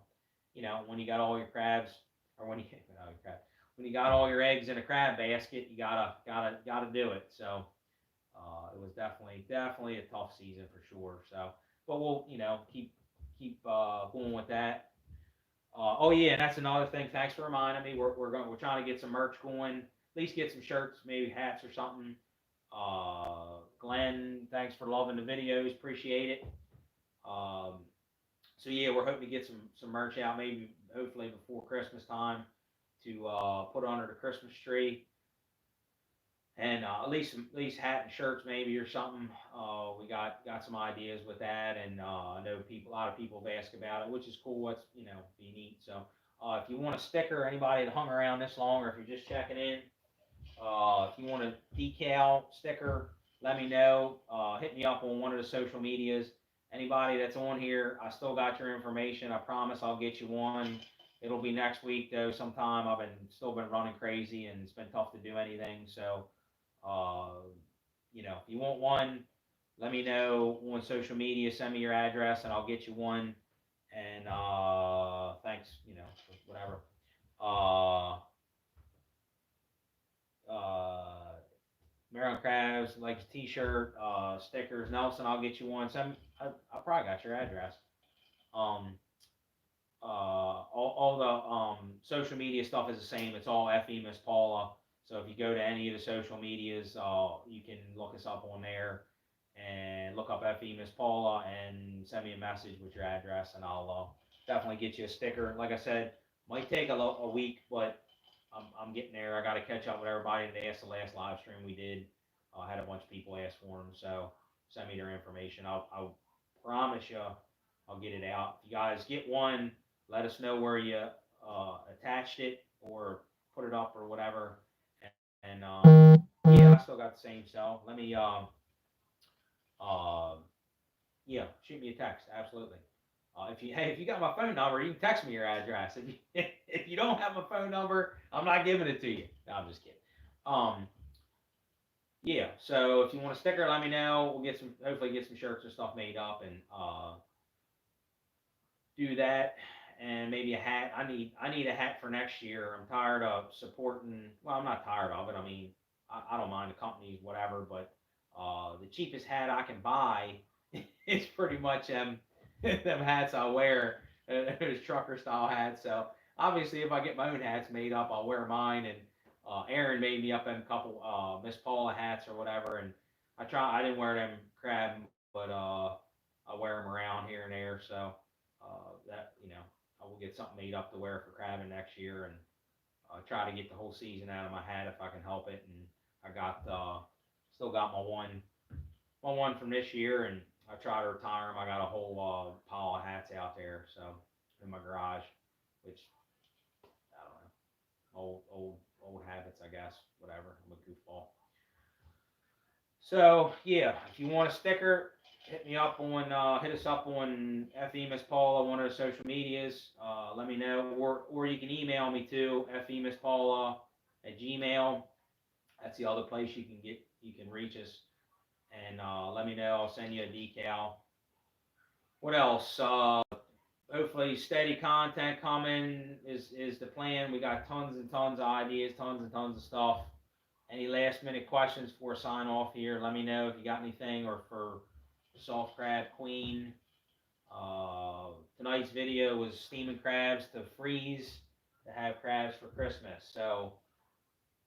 when you got all your crabs, or when you when you got all your eggs in a crab basket, you gotta do it. So it was definitely a tough season for sure. So, but we'll keep going with that. Oh yeah, and that's another thing. Thanks for reminding me. We're trying to get some merch going. At least get some shirts, maybe hats or something. Glenn, thanks for loving the videos. Appreciate it. So yeah, we're hoping to get some merch out, maybe hopefully before Christmas time, to put under the Christmas tree, and at least hat and shirts maybe or something. We got some ideas with that, and I know a lot of people have asked about it, which is cool. What's be neat. So if you want a sticker, anybody that hung around this long, or if you're just checking in, if you want a decal sticker, let me know. Hit me up on one of the social medias. Anybody that's on here, I still got your information. I promise I'll get you one. It'll be next week though. Sometime I've still been running crazy, and it's been tough to do anything. So, if you want one, let me know on social media. Send me your address, and I'll get you one. And thanks, for whatever. Uh, Maryland Crabs, like a T-shirt, stickers. Nelson, I'll get you one. I probably got your address. Um, all the social media stuff is the same. It's all FE Miss Paula. So if you go to any of the social medias, you can look us up on there and look up FE Miss Paula and send me a message with your address, and I'll definitely get you a sticker. Like I said, might take a week, but I'm getting there. I got to catch up with everybody that asked the last live stream we did. I had a bunch of people ask for them, so send me their information. I'll promise you I'll get it out. If you guys get one, let us know where you attached it or put it up or whatever. And yeah, I still got the same cell. Let me uh, yeah, shoot me a text. Absolutely. If you got my phone number, you can text me your address. If you don't have my phone number, I'm not giving it to you. No, I'm just kidding. Um, yeah. So if you want a sticker, let me know. We'll hopefully get some shirts and stuff made up, and do that. And maybe a hat. I need a hat for next year. I'm tired of supporting. Well, I'm not tired of it. I mean, I don't mind the companies, whatever. But the cheapest hat I can buy is pretty much them hats I wear. Those trucker style hats. So obviously, if I get my own hats made up, I'll wear mine. And Aaron made me up in a couple Miss Paula hats or whatever. And I didn't wear them crab, but I wear them around here and there. So that I will get something made up to wear for crabbing next year, and try to get the whole season out of my hat if I can help it. And I got still got my one from this year, and I try to retire them. I got a whole pile of hats out there, so in my garage, which I don't know, old habits, I guess. Whatever. I'm a goofball. So yeah, if you want a sticker, hit us up on FE Miss Paula, one of the social medias. Let me know, or you can email me too, FEMissPaula at Gmail. That's the other place you can reach us, and let me know. I'll send you a decal. What else? Hopefully hopefully steady content coming is the plan. We got tons and tons of ideas, tons and tons of stuff. Any last minute questions before I sign off here? Let me know if you got anything, or for soft crab queen. Tonight's video was steaming crabs to freeze to have crabs for Christmas. So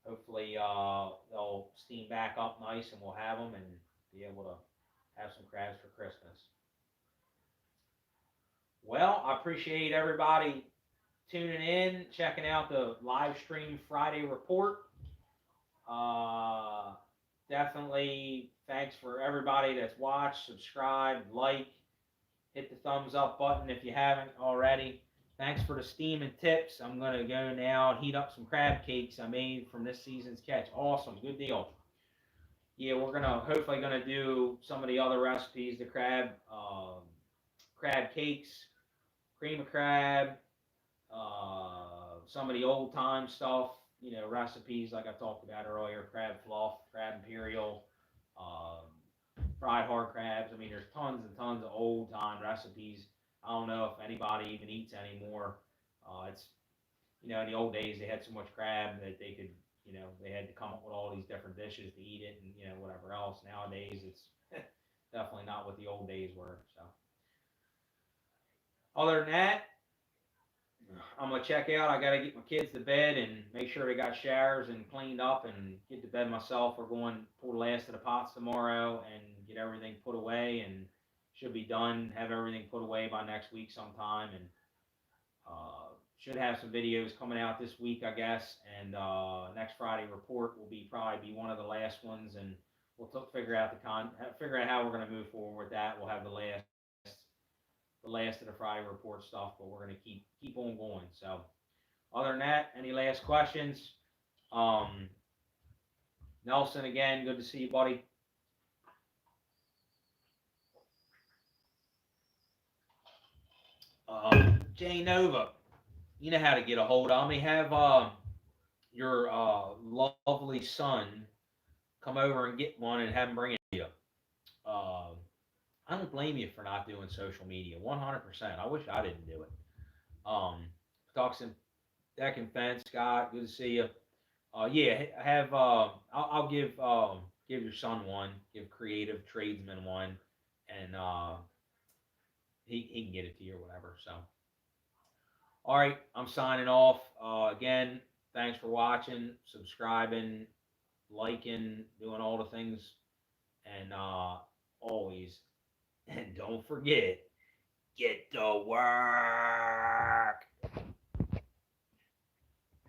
hopefully they'll steam back up nice and we'll have them and be able to have some crabs for Christmas. Well, I appreciate everybody tuning in, checking out the live stream Friday report. Definitely thanks for everybody that's watched, subscribed, like, hit the thumbs up button if you haven't already. Thanks for the steam and tips. I'm going to go now and heat up some crab cakes I made from this season's catch. Awesome. Good deal. Yeah, we're hopefully going to do some of the other recipes, the crab cakes, cream of crab, some of the old time stuff, recipes like I talked about earlier, crab fluff, crab imperial, fried hard crabs. I mean, there's tons and tons of old time recipes. I don't know if anybody even eats anymore. It's in the old days they had so much crab that they could, they had to come up with all these different dishes to eat it and whatever else. Nowadays it's definitely not what the old days were. So other than that, I'm gonna check out. I gotta get my kids to bed and make sure they got showers and cleaned up and get to bed myself. We're going to pull the last of the pots tomorrow and get everything put away, and should be done. Have everything put away by next week sometime, and should have some videos coming out this week, I guess. And next Friday report will probably be one of the last ones, and we'll figure out how we're gonna move forward with that. We'll have the last of the Friday report stuff, but we're gonna keep on going. So other than that, any last questions? Nelson, again, good to see you, buddy. Jay Nova, you know how to get a hold of me. Have your lovely son come over and get one and have him bring it to you. Uh, I don't blame you for not doing social media, 100%. I wish I didn't do it. Talk some deck and fence, Scott. Good to see you. Yeah, have I'll give your son one, give Creative Tradesman one, and he can get it to you or whatever. So, all right, I'm signing off. Again, thanks for watching, subscribing, liking, doing all the things, and always, and don't forget, get the word.